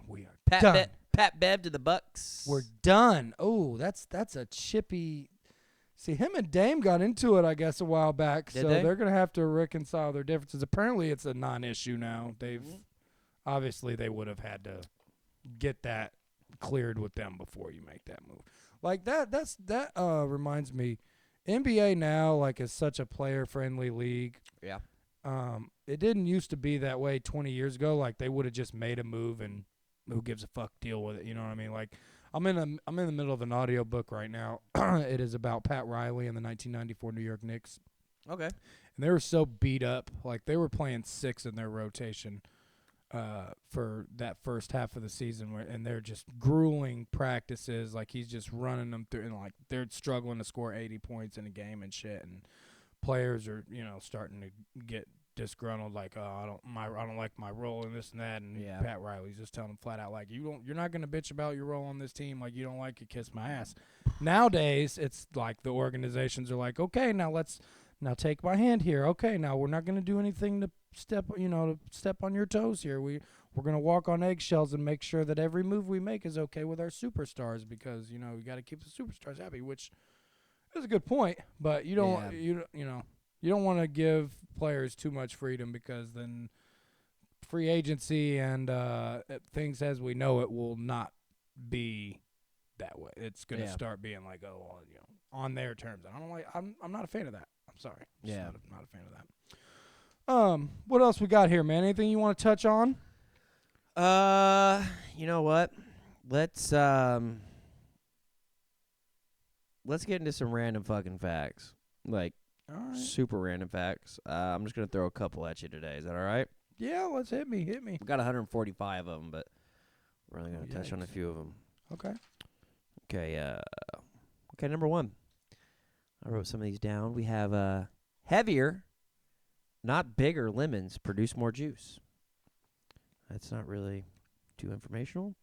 We are done. Pat Bev to the Bucks. We're done. Oh, that's a chippy. See, him and Dame got into it, I guess, a while back. Did so they? They're going to have to reconcile their differences. Apparently, it's a non-issue now. Obviously, they would have had to get that cleared with them before you make that move. Like that reminds me, NBA now is such a player-friendly league. Yeah. It didn't used to be that way 20 years ago. Like they would have just made a move and who gives a fuck, deal with it. You know what I mean? Like I'm in the middle of an audio book right now. It is about Pat Riley and the 1994 New York Knicks. Okay. And they were so beat up. Like they were playing 6 in their rotation for that first half of the season, and they're just grueling practices. Like he's just running them through, and like they're struggling to score 80 points in a game and shit. And players are starting to get disgruntled, like I don't like my role in this and that, and Pat Riley's just telling them flat out, like you're not gonna bitch about your role on this team, like you don't like it, kiss my ass. Nowadays it's like the organizations are like, okay, now take my hand here, okay, now we're not gonna do anything to step on your toes here. We're gonna walk on eggshells and make sure that every move we make is okay with our superstars, because we got to keep the superstars happy, which is a good point, but you don't you don't want to give players too much freedom, because then free agency and things as we know it will not be that way. It's going to start being like, on their terms. I'm not a fan of that. I'm sorry. Not a fan of that. What else we got here, man? Anything you want to touch on? You know what? Let's get into some random fucking facts. Like, all right. Super random facts. I'm just going to throw a couple at you today. Is that all right? Yeah, let's hit me. We've got 145 of them, but we're only going to touch on a few of them. Okay. Okay, number 1. I wrote some of these down. We have heavier, not bigger lemons produce more juice. That's not really too informational.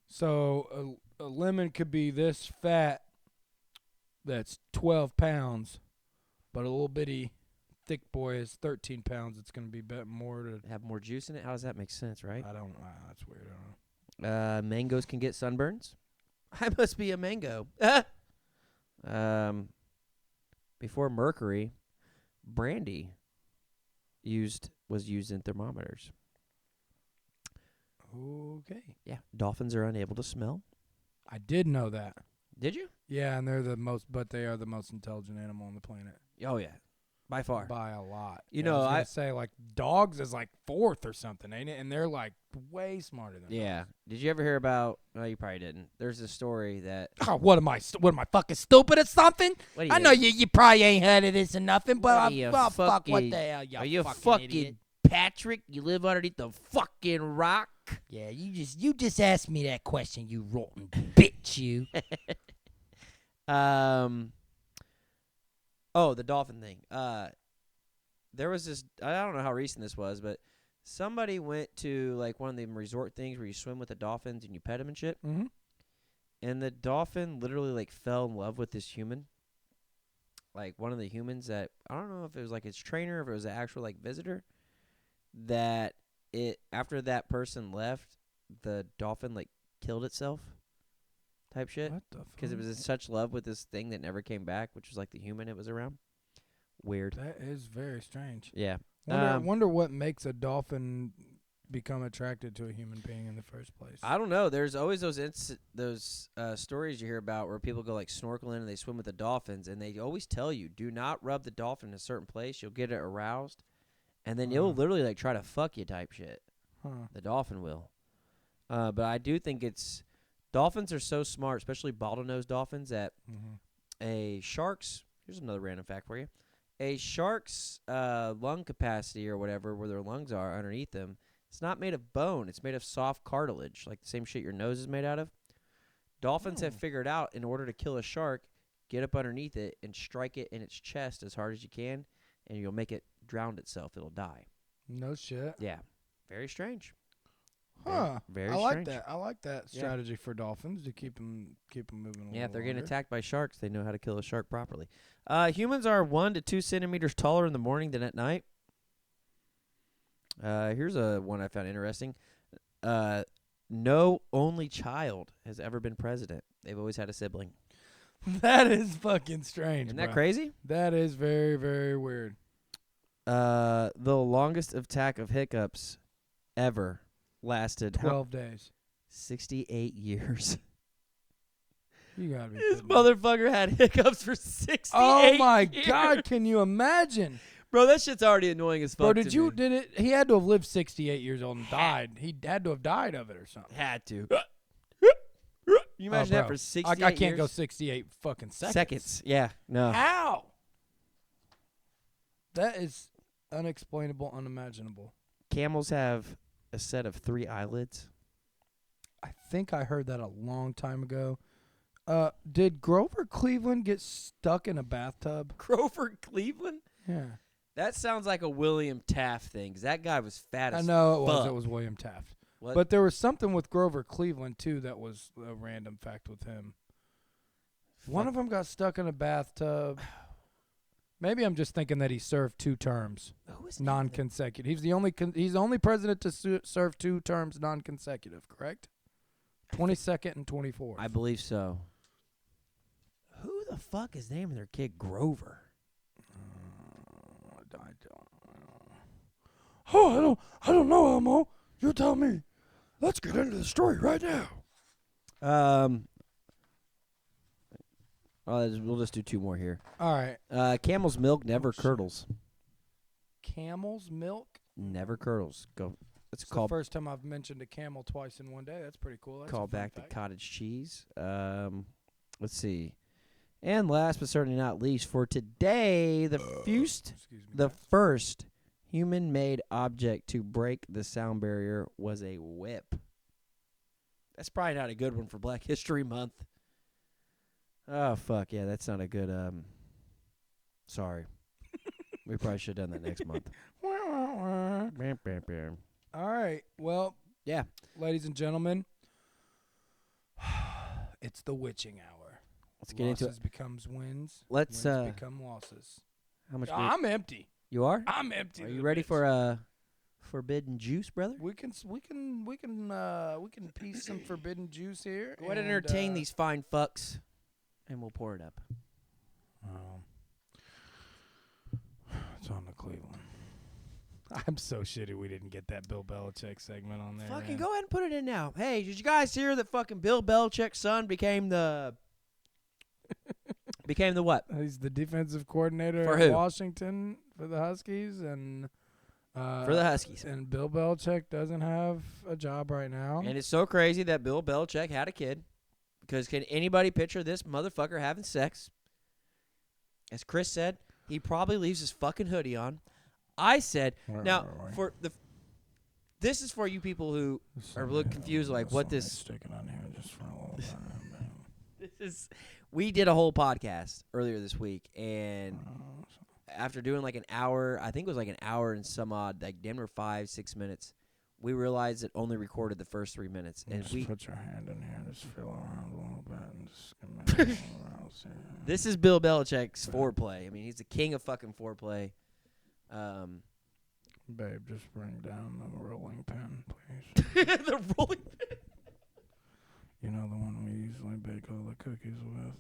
So a lemon could be this fat that's 12 pounds, but a little bitty thick boy is 13 pounds. It's going to be more to have more juice in it. How does that make sense, right? I don't know. That's weird. I don't know. Mangoes can get sunburns. I must be a mango. Before mercury, brandy was used in thermometers. Okay. Yeah. Dolphins are unable to smell. I did know that. Did you? Yeah, and they are the most intelligent animal on the planet. Oh yeah, by far, by a lot. You know, I say like dogs is like 4th or something, ain't it? And they're like way smarter than us. Did you ever hear about? No, you probably didn't. There's a story that. Oh, what am I fucking stupid or something? I know you probably ain't heard of this or nothing, but fuck, what the hell, are you fucking idiot? Patrick? You live underneath the fucking rock? Yeah, you just asked me that question, you rotten bitch, you. Oh, the dolphin thing. There was this. I don't know how recent this was, but somebody went to like one of them resort things where you swim with the dolphins and you pet them and shit. Mm-hmm. And the dolphin literally like fell in love with this human. Like one of the humans that I don't know if it was like its trainer, or if it was an actual like visitor. That after that person left, the dolphin like killed itself. Type shit. What the fuck? Because it was in such love with this thing that never came back, which was like the human it was around. Weird. That is very strange. Yeah. Wonder what makes a dolphin become attracted to a human being in the first place? I don't know. There's always those stories you hear about where people go like snorkeling and they swim with the dolphins, and they always tell you, do not rub the dolphin in a certain place. You'll get it aroused, and then it'll literally like try to fuck you type shit. The dolphin will. But I do think dolphins are so smart, especially bottlenose dolphins, that a shark's, here's another random fact for you, a shark's lung capacity or whatever, where their lungs are underneath them, it's not made of bone. It's made of soft cartilage, like the same shit your nose is made out of. Dolphins have figured out, in order to kill a shark, get up underneath it and strike it in its chest as hard as you can, and you'll make it drown itself. It'll die. No shit. Yeah. Very strange. Huh. Very I like strange. that. I like that strategy for dolphins to keep them moving. Yeah, if they're getting attacked by sharks, they know how to kill a shark properly. Humans are 1 to 2 centimeters taller in the morning than at night. Here's one I found interesting. No only child has ever been president. They've always had a sibling. That is fucking strange. Isn't that crazy? That is very, very weird. The longest attack of hiccups ever lasted 12 days. 68 years. You gotta be This kidding me. motherfucker had hiccups for 68 Oh my years. God, can you imagine? Bro, that shit's already annoying as fuck. Bro, he had to have lived 68 years old and died. He had to have died of it or something. Had to. You imagine that for 68 years? I can't go 68 fucking seconds. Yeah, no. How? That is unexplainable, unimaginable. Camels have a set of 3 eyelids. I think I heard that a long time ago. Did Grover Cleveland get stuck in a bathtub? Grover Cleveland? Yeah. That sounds like a William Taft thing, 'cause that guy was fat as I know fuck. it was William Taft. What? But there was something with Grover Cleveland, too, that was a random fact with him. One of them got stuck in a bathtub. Maybe I'm just thinking that he served 2 terms, non-consecutive. He's the only president to serve 2 terms non-consecutive, correct? 22nd and 24th. I believe so. Who the fuck is naming their kid Grover? I don't know. Oh, I don't know, Elmo. You tell me. Let's get into the story right now. We'll just do 2 more here. All right. Camel's milk never curdles. Camel's milk? Never curdles. Go. It's the first time I've mentioned a camel twice in one day. That's pretty cool. That's call back to cottage cheese. Let's see. And last but certainly not least, for today, the first human-made object to break the sound barrier was a whip. That's probably not a good one for Black History Month. Oh, fuck. Yeah, that's not a good, sorry. We probably should have done that next month. All right. Well, yeah. Ladies and gentlemen, it's the witching hour. Let's get into it. Losses becomes wins. Wins become losses. How much? I'm empty. You are? I'm empty. Are you ready for forbidden juice, brother? We can piece some forbidden juice here. Go ahead and entertain these fine fucks, and we'll pour it up. It's on the Cleveland. I'm so shitty we didn't get that Bill Belichick segment on there. Fucking go ahead and put it in now. Hey, did you guys hear that fucking Bill Belichick's son became the what? He's the defensive coordinator for at Washington for the Huskies, and for the Huskies. And Bill Belichick doesn't have a job right now. And it's so crazy that Bill Belichick had a kid, because can anybody picture this motherfucker having sex? As Chris said, he probably leaves his fucking hoodie on. I said, this is for you people who are a little confused, like what this. Sticking on here just for a little bit. We did a whole podcast earlier this week, and after doing like an hour, I think it was like an hour and some odd, like damn near 5-6 minutes, we realized it only recorded the first 3 minutes. And just put your hand in here, just feel around a little bit, and just This is Bill Belichick's foreplay. I mean, he's the king of fucking foreplay. Babe, just bring down the rolling pin, please. The rolling pin? You know, the one we usually bake all the cookies with.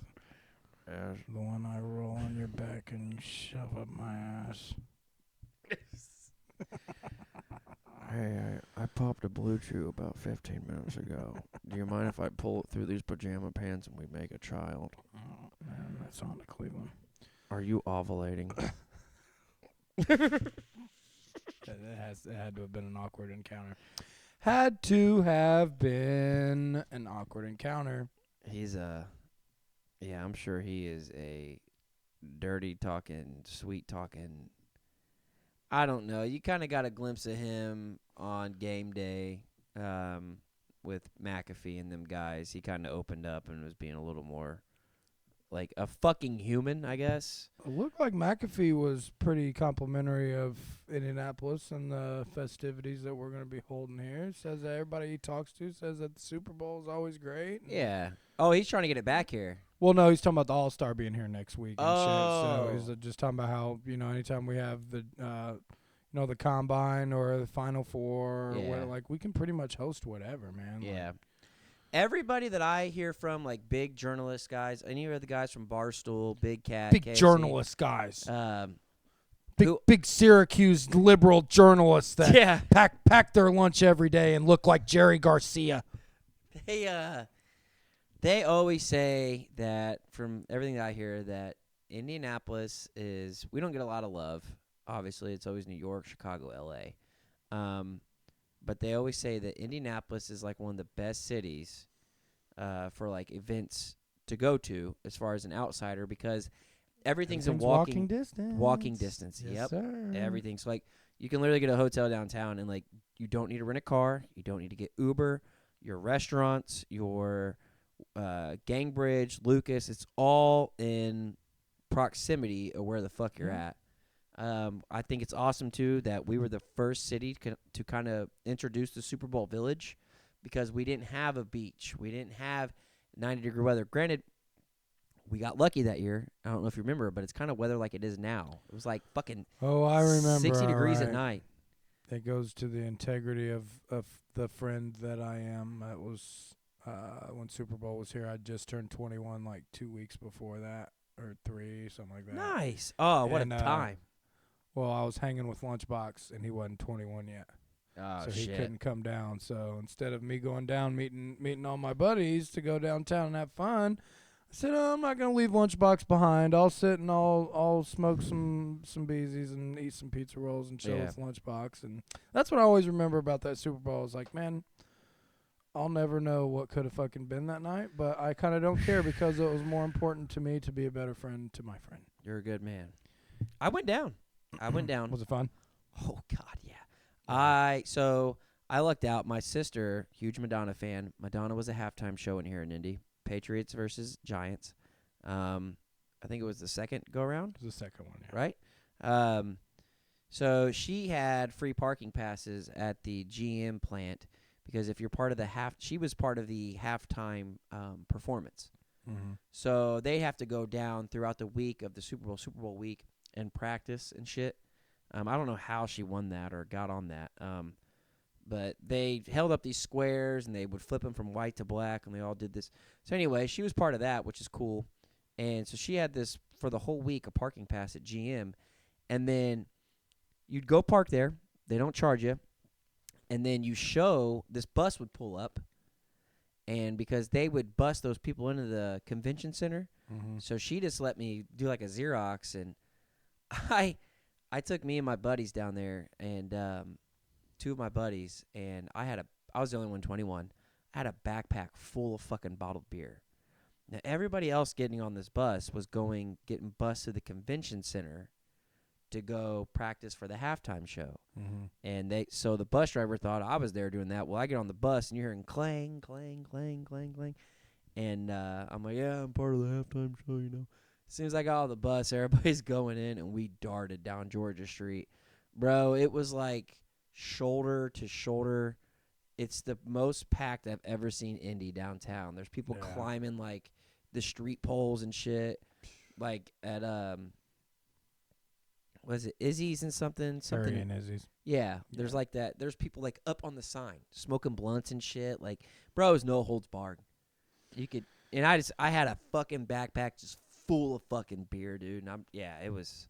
The one I roll on your back and you shove up my ass. Hey, I popped a Blue Chew about 15 minutes ago. Do you mind if I pull it through these pajama pants and we make a child? Oh, man, that's on to Cleveland. Are you ovulating? It had to have been an awkward encounter. Had to have been an awkward encounter. He's yeah, I'm sure he is a dirty talking, sweet talking. I don't know. You kind of got a glimpse of him on game day with McAfee and them guys. He kind of opened up and was being a little more like a fucking human, I guess. It looked like McAfee was pretty complimentary of Indianapolis and the festivities that we're going to be holding here. Says that everybody he talks to says that the Super Bowl is always great. Yeah. Oh, he's trying to get it back here. Well, no, he's talking about the All-Star being here next week and shit. Oh. So he's just talking about how, anytime we have the, the Combine or the Final Four, or like, we can pretty much host whatever, man. Yeah. Like, everybody that I hear from, like big journalist guys, any of the guys from Barstool, Big Cat, big KFC, journalist guys. Big Big Syracuse liberal journalists that pack their lunch every day and look like Jerry Garcia. They always say that, from everything that I hear, that Indianapolis is, we don't get a lot of love. Obviously, it's always New York, Chicago, L.A. But they always say that Indianapolis is like one of the best cities for like events to go to as far as an outsider, because everything's in walking distance. Walking distance. Yes, Yep. sir. Everything's like, you can literally get a hotel downtown and like you don't need to rent a car, you don't need to get Uber, your restaurants, your Gangbridge, Lucas, it's all in proximity of where the fuck you're at. I think it's awesome too that we were the first city to kind of introduce the Super Bowl Village, because we didn't have a beach, we didn't have 90-degree weather. Granted, we got lucky that year. I don't know if you remember, but it's kind of weather like it is now. It was like fucking I remember 60 degrees at night. It goes to the integrity of the friend that I am. That was when Super Bowl was here. I just turned 21 like 2 weeks before that, or 3, something like that. Nice. Oh, what a time. Well, I was hanging with Lunchbox, and he wasn't 21 yet. Oh, so shit. he couldn't come down. So instead of me going down, meeting all my buddies to go downtown and have fun, I said, I'm not going to leave Lunchbox behind. I'll sit and I'll smoke some beezies and eat some pizza rolls and chill with Lunchbox. And that's what I always remember about that Super Bowl. Is like, man, I'll never know what could have fucking been that night, but I kind of don't care, because it was more important to me to be a better friend to my friend. You're a good man. I went down. Was it fun? Oh, God, yeah. I lucked out. My sister, huge Madonna fan. Madonna was a halftime show in here in Indy. Patriots versus Giants. I think it was the second go-around. It was the second one, yeah. Right? So she had free parking passes at the GM plant, because if you're part of she was part of the halftime performance. Mm-hmm. So they have to go down throughout the week of the Super Bowl week, and practice and shit. I don't know how she won that or got on that. But they held up these squares, and they would flip them from white to black, and they all did this. So anyway, she was part of that, which is cool. And so she had this for the whole week, a parking pass at GM. And then you'd go park there. They don't charge you. And then this bus would pull up. And because they would bus those people into the convention center, so she just let me do like a Xerox, and I took me and my buddies down there, and 2 of my buddies, and I was the only one 21. I had a backpack full of fucking bottled beer. Now everybody else getting on this bus was getting bused to the convention center to go practice for the halftime show. Mm-hmm. And so the bus driver thought I was there doing that. Well, I get on the bus, and you're hearing clang, clang, clang, clang, clang. And I'm like, yeah, I'm part of the halftime show, you know. As soon as I got on the bus, everybody's going in, and we darted down Georgia Street. Bro, it was like shoulder to shoulder. It's the most packed I've ever seen Indy downtown. There's people climbing, like, the street poles and shit. Like, at, was it Izzy's and something? Harry and Izzy's. Yeah, there's like that. There's people, like, up on the sign, smoking blunts and shit. Like, bro, it was no holds barred. You could, and I had a fucking backpack just full of fucking beer, dude. And it was,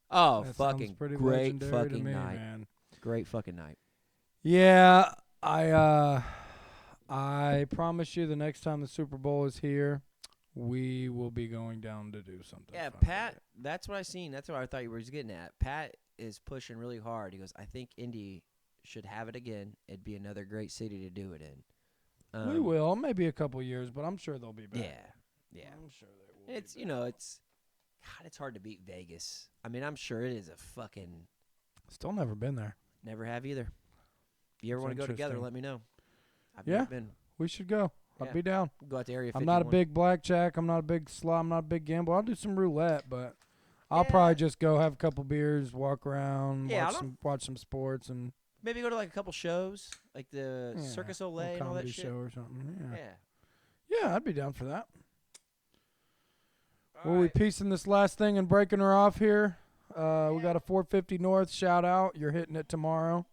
That fucking great fucking me, night. Man. Great fucking night. Yeah, I promise you, the next time the Super Bowl is here, we will be going down to do something. Yeah, fun Pat. with it. That's what I seen. That's what I thought you were just getting at. Pat is pushing really hard. He goes, I think Indy should have it again. It'd be another great city to do it in. We will, maybe a couple years, but I'm sure they'll be back. Yeah. I'm sure they will. It's it's hard to beat Vegas. I mean, I'm sure it is a fucking. Still never been there. Never have either. If you ever want to go together, let me know. I've Yeah. never been. We should go. Yeah. I'd be down. We'll go out to Area 51. I'm not a big blackjack. I'm not a big slot. I'm not a big gambler. I'll do some roulette, but I'll Yeah. probably just go have a couple beers, walk around, Yeah, watch some sports, and maybe go to like a couple shows, like the Circus Olay and all that comedy shit. show or something. Yeah. Yeah, I'd be down for that. All Well, we right. piecing this last thing and breaking her off here. We got a 450 North shout out. You're hitting it tomorrow.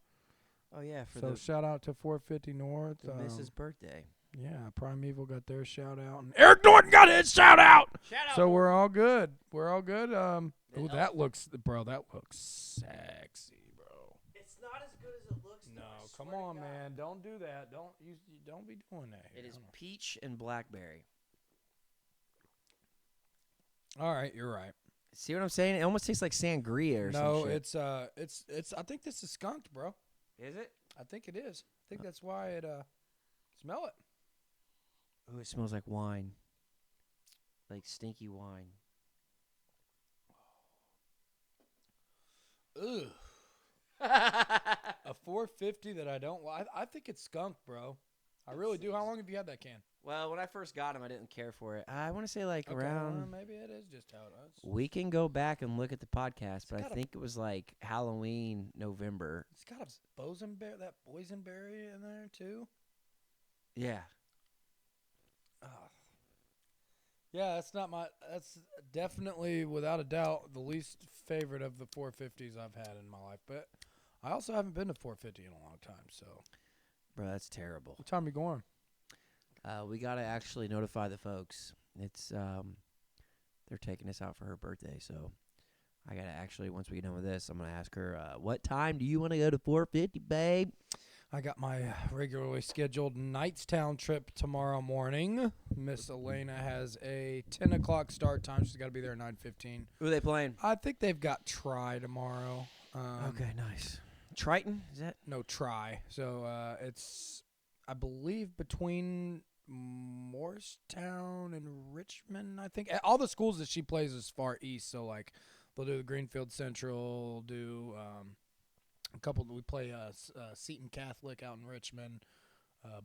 Oh yeah, for So shout out to 450 North. the Mrs. birthday. Yeah, Primeval got their shout out, and Eric Norton got his shout out. Shout out. So we're all good. We're all good. Yeah. That looks sexy, bro. It's not as good as it looks. No, come on, man. Don't do that. Don't be doing that. It is peach and blackberry. All right, you're right. See what I'm saying? It almost tastes like sangria or some shit. it's. I think this is skunked, bro. Is it? I think it is. I think that's why it. Smell it. Ooh, it smells like wine. Like stinky wine. Ugh. A 450 that I don't like. I think it's skunked, bro. I really do. How long have you had that can? Well, when I first got them, I didn't care for it. I want to say like Okay, around. well, maybe it is just how it is. We can go back and look at the podcast, but I got a- think it was like Halloween, November. It's got a boysenberry in there too. Yeah. Yeah, that's definitely without a doubt the least favorite of the 450s I've had in my life. But I also haven't been to 450 in a long time. So, Bro, that's terrible. what time are you going? We got to actually notify the folks. It's they're taking us out for her birthday, so I got to actually, once we get done with this, I'm going to ask her, what time do you want to go to 450, babe? I got my regularly scheduled Knightstown trip tomorrow morning. Miss Elena has a 10 o'clock start time. She's got to be there at 9:15. Who are they playing? I think they've got Try tomorrow. Okay, nice. Triton, is that? No, Try. So it's, I believe, between Morristown and Richmond, I think. All the schools that she plays is far east. So, like, they'll do the Greenfield Central, do a couple. We play Seton Catholic out in Richmond,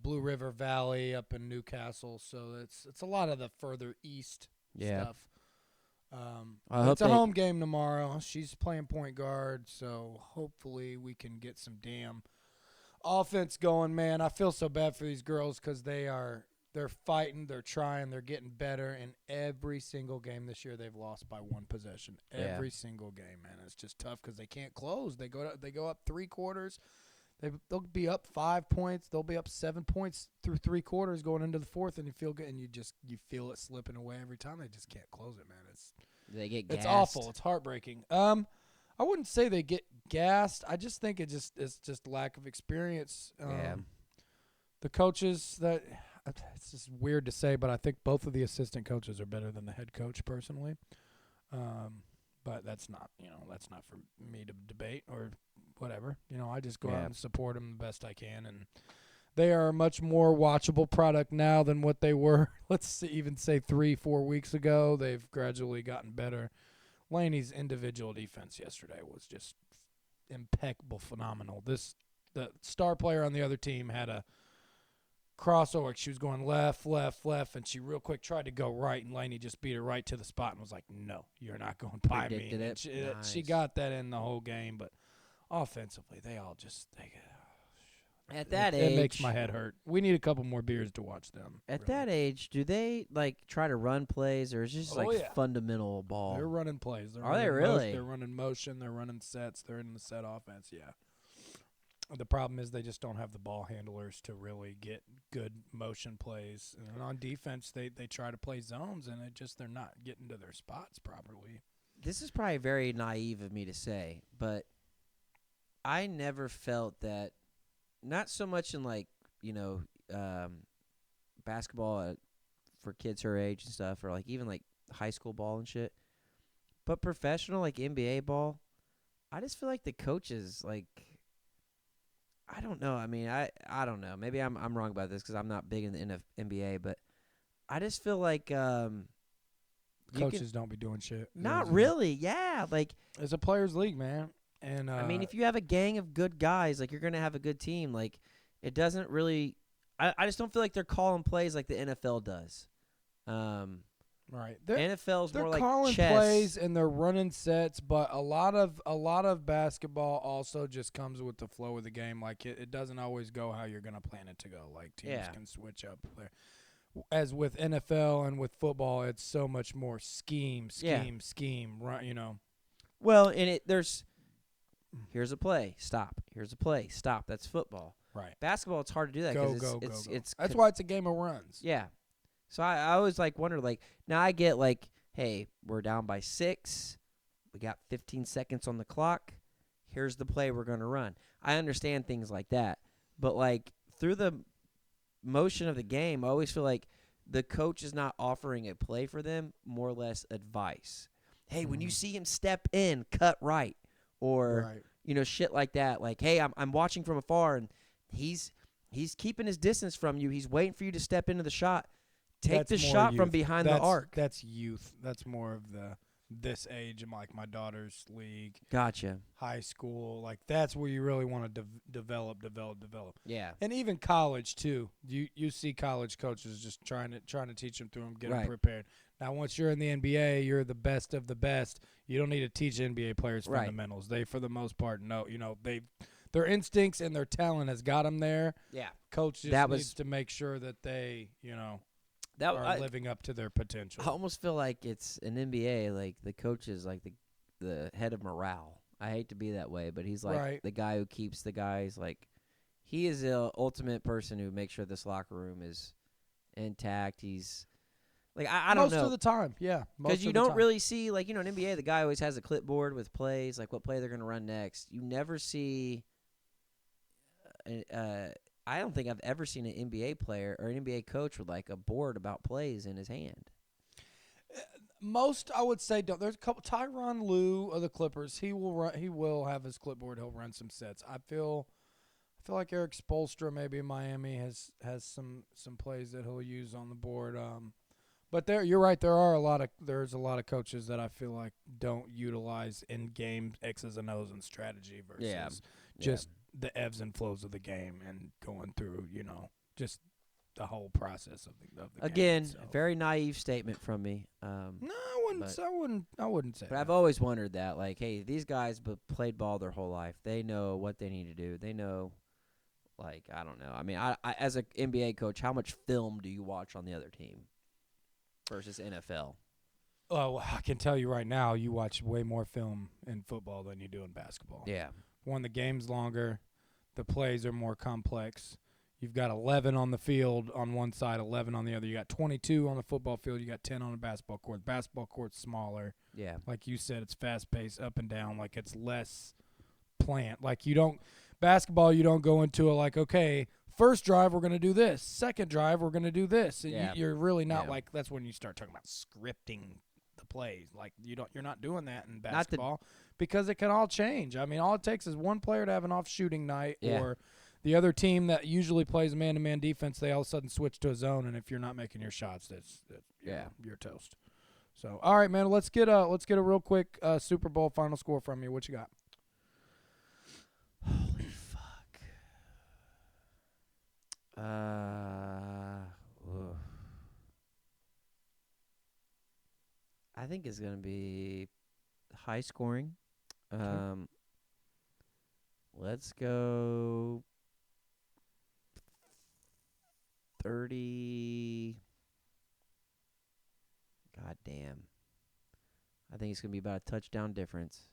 Blue River Valley up in Newcastle. So it's a lot of the further east stuff. It's a home game tomorrow. She's playing point guard, so hopefully we can get some damn offense going, man. I feel so bad for these girls because they're fighting, they're trying, they're getting better. In every single game this year, they've lost by one possession. Every single game, man. It's just tough because they can't close. They go up 3 quarters. They'll be up 5 points. They'll be up 7 points through 3 quarters going into the fourth, and you feel good, and you feel it slipping away every time. They just can't close it, man. It's awful. It's heartbreaking. I wouldn't say they get gassed. I just think it's just lack of experience. The coaches it's just weird to say, but I think both of the assistant coaches are better than the head coach personally. But that's not for me to debate or whatever. I just go out and support them the best I can, and they are a much more watchable product now than what they were, even say 3-4 weeks ago. They've gradually gotten better. Laney's individual defense yesterday was just impeccable, phenomenal. The star player on the other team had a crossover. She was going left, and she real quick tried to go right, and Laney just beat her right to the spot and was like, no, you're not going by me. And she got that in the whole game, but offensively, they all just at that age, it makes my head hurt. We need a couple more beers to watch them. At that age, do they try to run plays, or is it just fundamental ball? They're running plays. Are they really? They're running motion. They're running sets. They're in the set offense. Yeah. The problem is they just don't have the ball handlers to really get good motion plays. And on defense, they try to play zones, and they're not getting to their spots properly. This is probably very naive of me to say, but I never felt that not so much in like basketball for kids her age and stuff, or like even like high school ball and shit, but professional like NBA ball. I just feel like the coaches, like, I don't know. I mean, I don't know. Maybe I'm wrong about this because I'm not big in the NBA, but I just feel like coaches don't be doing shit. Not really. Yeah, like it's a players' league, man. And I mean, if you have a gang of good guys, like you're gonna have a good team. Like it doesn't really. I just don't feel like they're calling plays like the NFL does. Right. NFL's they're more like calling chess. plays and they're running sets, but a lot of basketball also just comes with the flow of the game. Like it doesn't always go how you're gonna plan it to go. Like teams can switch up there. As with NFL and with football, it's so much more scheme, right? You know. Well, and here's a play, stop. Here's a play, stop. That's football. Right. Basketball, it's hard to do that go. That's why it's a game of runs. Yeah. So I always like wonder, like, now I get like, hey, we're down by 6. We got 15 seconds on the clock. Here's the play we're going to run. I understand things like that. But, like, through the motion of the game, I always feel like the coach is not offering a play for them, more or less advice. Hey, when you see him step in, cut right. Or, shit like that. Like, hey, I'm watching from afar, and he's keeping his distance from you. He's waiting for you to step into the shot. Take the shot from behind the arc. That's youth. That's more of this age in like my daughter's league. Gotcha. High school, like that's where you really want to develop. Yeah. And even college too. You see college coaches just trying to teach them through them, get them prepared. Now once you're in the NBA, you're the best of the best. You don't need to teach NBA players fundamentals. They for the most part know, their instincts and their talent has got them there. Yeah. Coach just needs to make sure that they, are living up to their potential. I almost feel like it's an NBA, like the coach is like the head of morale. I hate to be that way, but he's like the guy who keeps the guys, like he is the ultimate person who makes sure this locker room is intact. He's like I don't know. Most of the time, yeah. Because you don't really see, like, in NBA, the guy always has a clipboard with plays, like what play they're going to run next. You never see I don't think I've ever seen an NBA player or an NBA coach with like a board about plays in his hand. Most, I would say, don't. There's a couple. Tyronn Lue of the Clippers. He will run. He will have his clipboard. He'll run some sets. I feel like Eric Spoelstra maybe in Miami has some plays that he'll use on the board. But you're right. There's a lot of coaches that I feel like don't utilize in game X's and O's and strategy versus just the ebbs and flows of the game and going through, just the whole process of the game. Again, very naive statement from me. No, I wouldn't say. But I've always wondered that, like, hey, these guys played ball their whole life. They know what they need to do. They know, like, I don't know. I mean, I as an NBA coach, how much film do you watch on the other team versus NFL? Oh, I can tell you right now, you watch way more film in football than you do in basketball. Yeah. One, the game's longer. The plays are more complex. You've got 11 on the field on one side, 11 on the other. You got 22 on the football field. You got 10 on the basketball court. Basketball court's smaller. Yeah. Like you said, it's fast-paced, up and down. Like it's less plant. Like basketball, you don't go into okay, first drive, we're going to do this. Second drive, we're going to do this. And you're really not that's when you start talking about scripting the plays. Like you're not doing that in basketball because it can all change. I mean, all it takes is one player to have an off shooting night or the other team that usually plays man-to-man defense, they all of a sudden switch to a zone, and if you're not making your shots, you're toast. So, all right, man, let's get a real quick Super Bowl final score from you. What you got? Holy fuck. I think it's going to be high scoring. Okay. Let's go 30. God damn. I think it's going to be about a touchdown difference.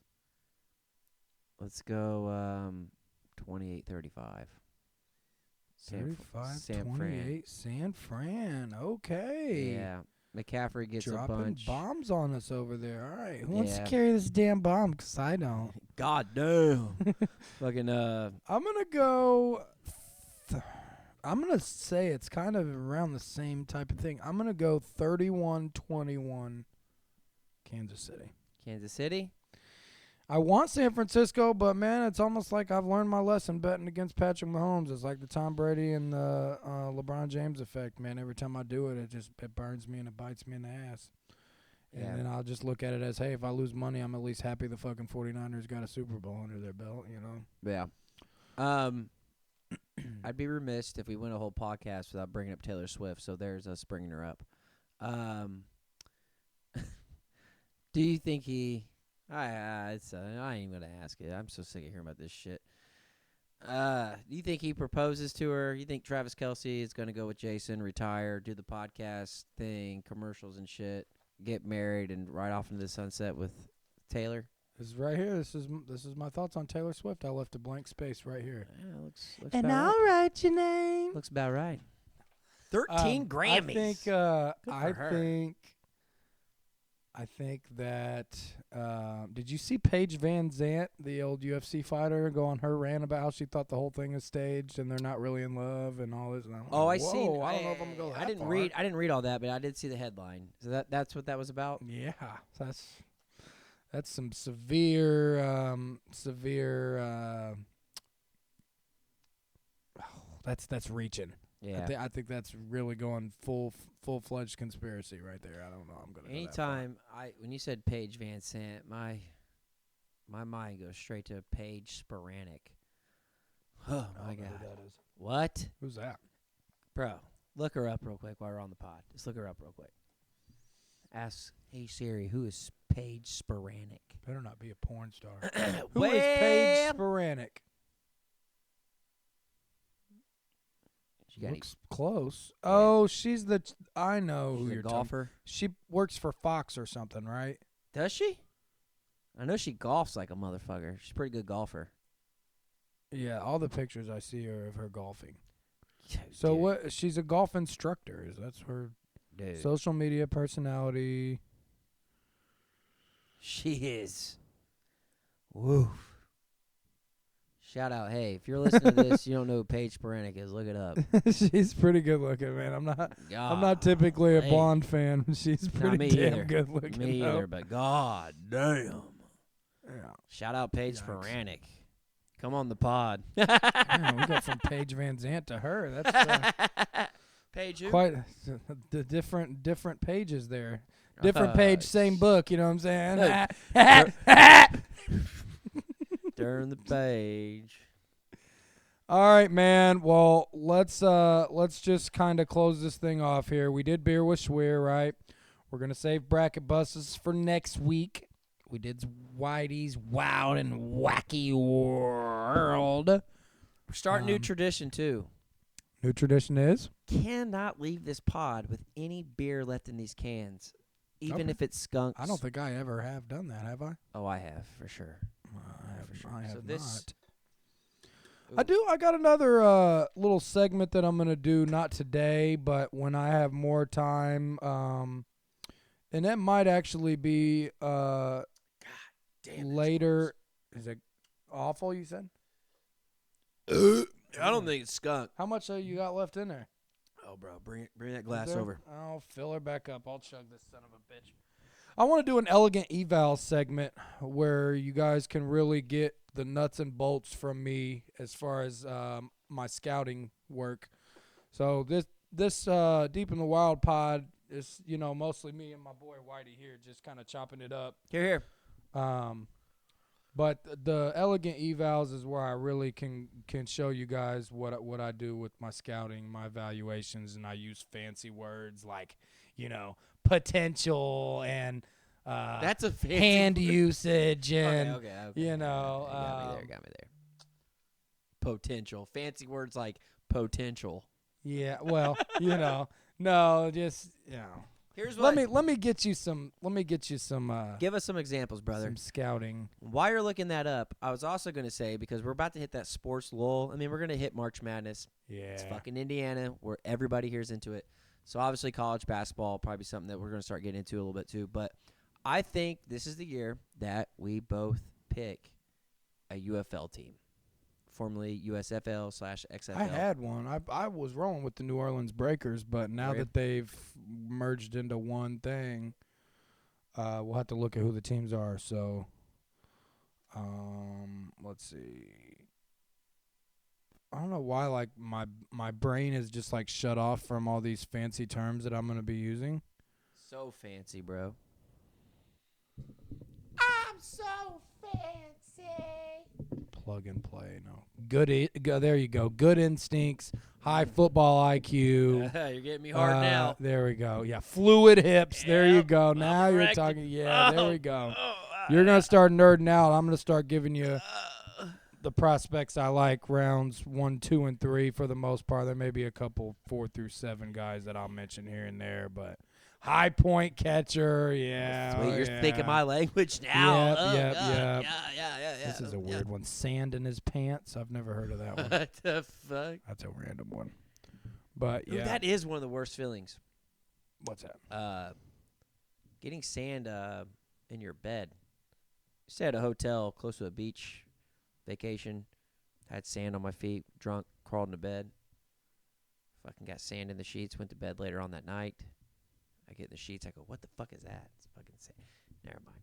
Let's go 28-35. 35-28, San Fran. Okay. Yeah. McCaffrey gets dropping a bunch. Bombs on us over there. All right. Who wants to carry this damn bomb? Because I don't. God damn. Fucking I'm going to go I'm going to say it's kind of around the same type of thing. I'm going to go 31-21 Kansas City. Kansas City? I want San Francisco, but, man, it's almost like I've learned my lesson betting against Patrick Mahomes. It's like the Tom Brady and the LeBron James effect, man. Every time I do it, it burns me and it bites me in the ass. Yeah. And then I'll just look at it as, hey, if I lose money, I'm at least happy the fucking 49ers got a Super Bowl under their belt, you know? Yeah. I'd be remiss if we went a whole podcast without bringing up Taylor Swift, so there's us bringing her up. Do you think he... I ain't even going to ask it. I'm so sick of hearing about this shit. Do you think he proposes to her? You think Travis Kelce is going to go with Jason, retire, do the podcast thing, commercials and shit, get married, and ride off into the sunset with Taylor? This is right here. This is my thoughts on Taylor Swift. I left a blank space right here. Yeah, looks and about I'll right. write your name. Looks about right. 13 Grammys. I think that did you see Paige Van Zandt, the old UFC fighter, go on her rant about how she thought the whole thing is staged and they're not really in love and all this? And I seen. I don't know if I'm gonna go that I didn't far. read. I didn't read all that, but I did see the headline. So that's what that was about. Yeah, that's some severe. That's reaching. Yeah. I think that's really going full-fledged conspiracy right there. I don't know. I'm gonna. Anytime when you said Paige Van Sant, my mind goes straight to Paige Sporanic. Oh my God! Who that is. What? Who's that? Bro, look her up real quick while we're on the pod. Just look her up real quick. Ask, hey Siri, who is Paige Sporanic? Better not be a porn star. Who is Paige Sporanic? Looks close. Yeah. Oh, she's the. I know who you're golfer. She works for Fox or something, right? Does she? I know she golfs like a motherfucker. She's a pretty good golfer. Yeah, all the pictures I see are of her golfing. So what? She's a golf instructor. That's her social media personality. She is. Woof. Shout out, hey, if you're listening to this, you don't know who Paige Sporanic is, look it up. She's pretty good looking, man. I'm not typically a blonde fan. She's pretty damn good looking. Me either, but god damn. Yeah. Shout out Paige Sporanic. Come on the pod. Man, we got from Paige Van Zandt to her. That's Paige who? Quite the different pages there. Different page, same book, you know what I'm saying? Turn the page. All right, man. Well, let's just kind of close this thing off here. We did beer with Schweer, right? We're gonna save bracket buses for next week. We did Whitey's Wild and Wacky World. We're starting new tradition too. New tradition is? Cannot leave this pod with any beer left in these cans, even if it's skunks. I don't think I ever have done that. Have I? Oh, I have for sure. I have not. I got another little segment that I'm gonna do, not today, but when I have more time. And that might actually be God damn later. Is it awful? You said? I don't think it's skunk. How much you got left in there? Oh, bro, bring that glass over. I'll fill her back up. I'll chug this son of a bitch. I want to do an elegant eval segment where you guys can really get the nuts and bolts from me as far as my scouting work. So this Deep in the Wild pod is, mostly me and my boy Whitey here just kind of chopping it up. Here. But the elegant evals is where I really can show you guys what I do with my scouting, my evaluations, and I use fancy words like, potential and that's a fancy hand word. usage and okay. got me there. Potential. Fancy words like potential. Yeah, well, no, just Here's what. Let me get you some. Give us some examples, brother. Some scouting. While you're looking that up, I was also going to say, because we're about to hit that sports lull. I mean, we're going to hit March Madness. Yeah. It's fucking Indiana, where everybody here's into it. So obviously, college basketball will probably be something that we're going to start getting into a little bit too. But I think this is the year that we both pick a UFL team formerly USFL/XFL. I had one. I was rolling with the New Orleans Breakers, but now that they've merged into one thing, we'll have to look at who the teams are. So, let's see. I don't know why, like, my brain is just, like, shut off from all these fancy terms that I'm going to be using. So fancy, bro. I'm so fancy. Plug and play. No. There you go. Good instincts. High football IQ. You're getting me hard now. There we go. Yeah. Fluid hips. Yep, There you go. Now you're talking. Yeah, there we go. You're going to start nerding out. I'm going to start giving you the prospects I like, rounds 1, 2, and 3 for the most part. There may be a couple 4 through 7 guys that I'll mention here and there, but high point catcher, yeah. Sweet, you're speaking my language now. Yep. Yeah. This is a weird one. Sand in his pants. I've never heard of that one. What the fuck? That's a random one. But yeah, that is one of the worst feelings. What's that? Getting sand in your bed. Stay at a hotel close to a beach. Vacation, had sand on my feet, drunk, crawled into bed. Fucking got sand in the sheets, went to bed later on that night. I get in the sheets, I go, what the fuck is that? It's fucking sand. Never mind.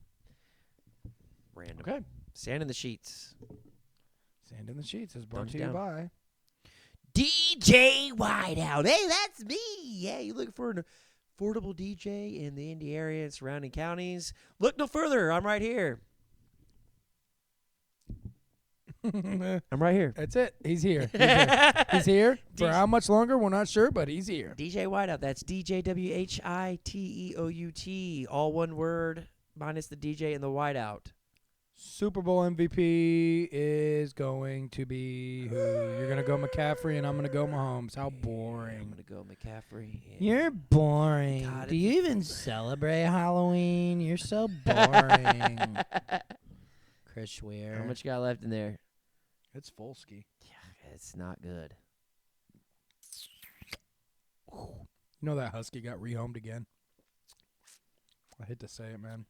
Random. Okay. Sand in the sheets. Sand in the sheets is brought Thumbs to you down. by DJ Whiteout. Hey, that's me. Yeah, you looking for an affordable DJ in the Indy area and surrounding counties? Look no further. I'm right here. I'm right here. That's it. He's here. He's here. For how much longer, we're not sure, but he's here. DJ Whiteout. That's DJWHITEOUT. All one word, minus the DJ and the Whiteout. Super Bowl MVP is going to be who? You're going to go McCaffrey, and I'm going to go Mahomes. How boring. I'm going to go McCaffrey. Yeah. You're boring. God, do you even celebrate Halloween? You're so boring. Chris Weir. How much you got left in there? It's Volsky. Yeah, it's not good. You know that Husky got rehomed again? I hate to say it, man.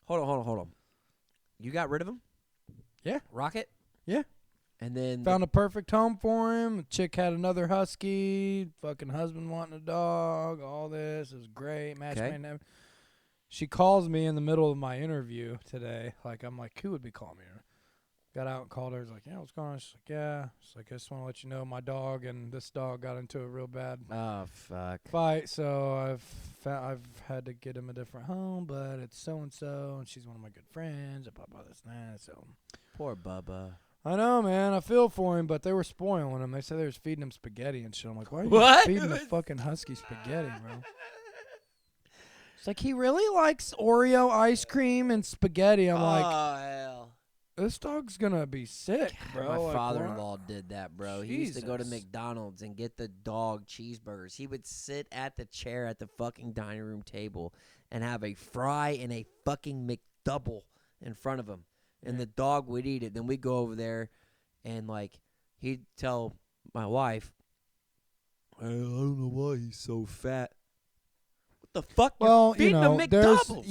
Hold on. You got rid of him? Yeah. Rocket? Yeah. And then found a perfect home for him. The chick had another Husky. Fucking husband wanting a dog. All this is great. Match made in heaven. She calls me in the middle of my interview today. I'm like, who would be calling me? Got out and called her. I was like, yeah, what's going on? She's like, yeah. She's like, I just want to let you know my dog and this dog got into a real bad fight. So I've had to get him a different home, but it's so-and-so, and she's one of my good friends, blah, blah, this and that. So poor Bubba. I know, man. I feel for him, but they were spoiling him. They said they was feeding him spaghetti and shit. I'm like, why are you feeding the fucking Husky spaghetti, bro? It's like, he really likes Oreo ice cream and spaghetti. I'm like, hell. This dog's gonna be sick, bro. My father-in-law did that, bro. Jesus. He used to go to McDonald's and get the dog cheeseburgers. He would sit at the chair at the fucking dining room table and have a fry and a fucking McDouble in front of him. And the dog would eat it. Then we'd go over there and, he'd tell my wife, I don't know why he's so fat. What the fuck? Well, You're feeding him McDoubles.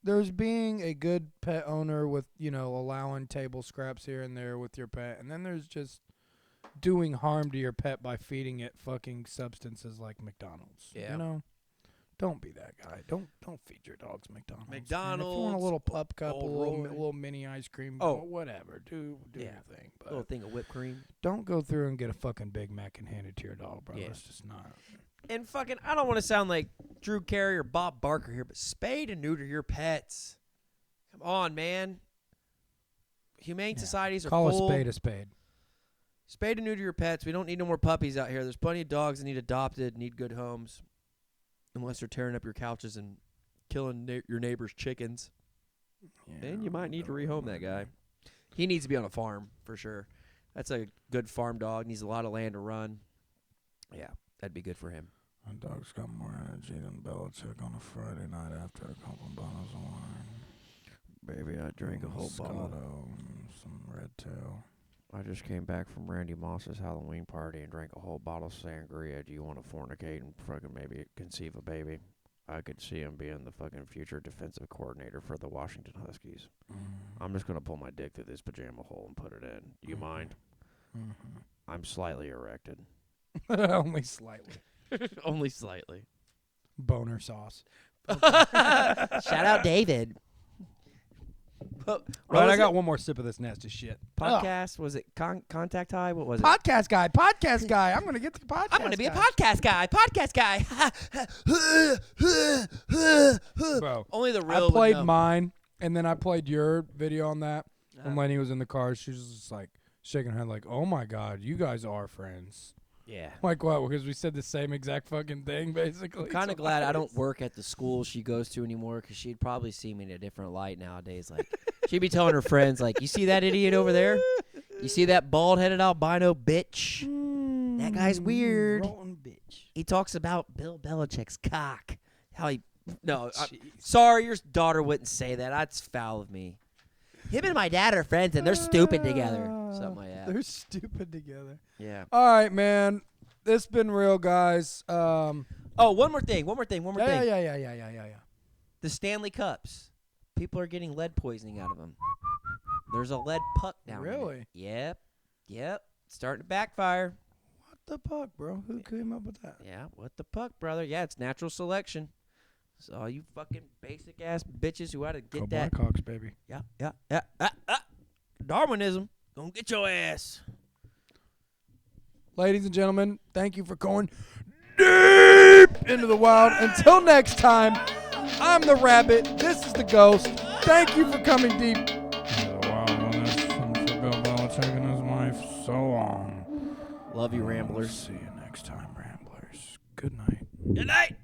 There's being a good pet owner with, allowing table scraps here and there with your pet. And then there's just doing harm to your pet by feeding it fucking substances like McDonald's. Yeah. Don't be that guy. Don't feed your dogs McDonald's. Man, if you want a McDonald's, little pup cup, a little mini ice cream, whatever. Do your thing. But a little thing of whipped cream. Don't go through and get a fucking Big Mac and hand it to your dog, bro. Yeah. It's just not. And fucking, I don't want to sound like Drew Carey or Bob Barker here, but spay and neuter your pets. Come on, man. Humane societies are full. Call a spade a spade. Spay and neuter your pets. We don't need no more puppies out here. There's plenty of dogs that need adopted, need good homes. Unless they're tearing up your couches and killing your neighbor's chickens. Yeah, then you might need to rehome that guy. He needs to be on a farm, for sure. That's a good farm dog. Needs a lot of land to run. Yeah, that'd be good for him. My dog's got more energy than Belichick on a Friday night after a couple bottles of wine. Baby, I drank a whole bottle. And some Red Tail. I just came back from Randy Moss's Halloween party and drank a whole bottle of sangria. Do you want to fornicate and fucking maybe conceive a baby? I could see him being the fucking future defensive coordinator for the Washington Huskies. I'm just going to pull my dick through this pajama hole and put it in. You mind? I'm slightly erected. Only slightly. Only slightly. Boner sauce. Shout out David. Right, I got one more sip of this nasty shit. Podcast, was it Contact High? What was it? Podcast guy. I'm going to get to the podcast I'm going to be a podcast guy. Bro, Only the real I played mine, and then I played your video on that. When Lenny was in the car, she was just like shaking her head like, oh my God, you guys are friends. Yeah. Like what? Because we said the same exact fucking thing, basically. I'm kind of glad I don't work at the school she goes to anymore, because she'd probably see me in a different light nowadays. Like, she'd be telling her friends, like, you see that idiot over there? You see that bald-headed albino bitch? That guy's weird. Rolling bitch. He talks about Bill Belichick's cock. How he... No, sorry, your daughter wouldn't say that. That's foul of me. Him and my dad are friends, and they're stupid together. Something like that. They're stupid together. Yeah. All right, man. This been real, guys. Oh, one more thing. Yeah. The Stanley Cups. People are getting lead poisoning out of them. There's a lead puck down there. Really? Yep. Starting to backfire. What the fuck, bro? Who came up with that? Yeah, what the fuck, brother? Yeah, it's natural selection. So all you fucking basic-ass bitches who ought to get Go that. Blackhawks, baby. Yeah. Darwinism. Gonna get your ass. Ladies and gentlemen, thank you for going deep into the wild. Until next time, I'm the rabbit. This is the ghost. Thank you for coming deep into the wild with us. And for Bill Belichick and his wife, so long. Love you, Ramblers. See you next time, Ramblers. Good night. Good night.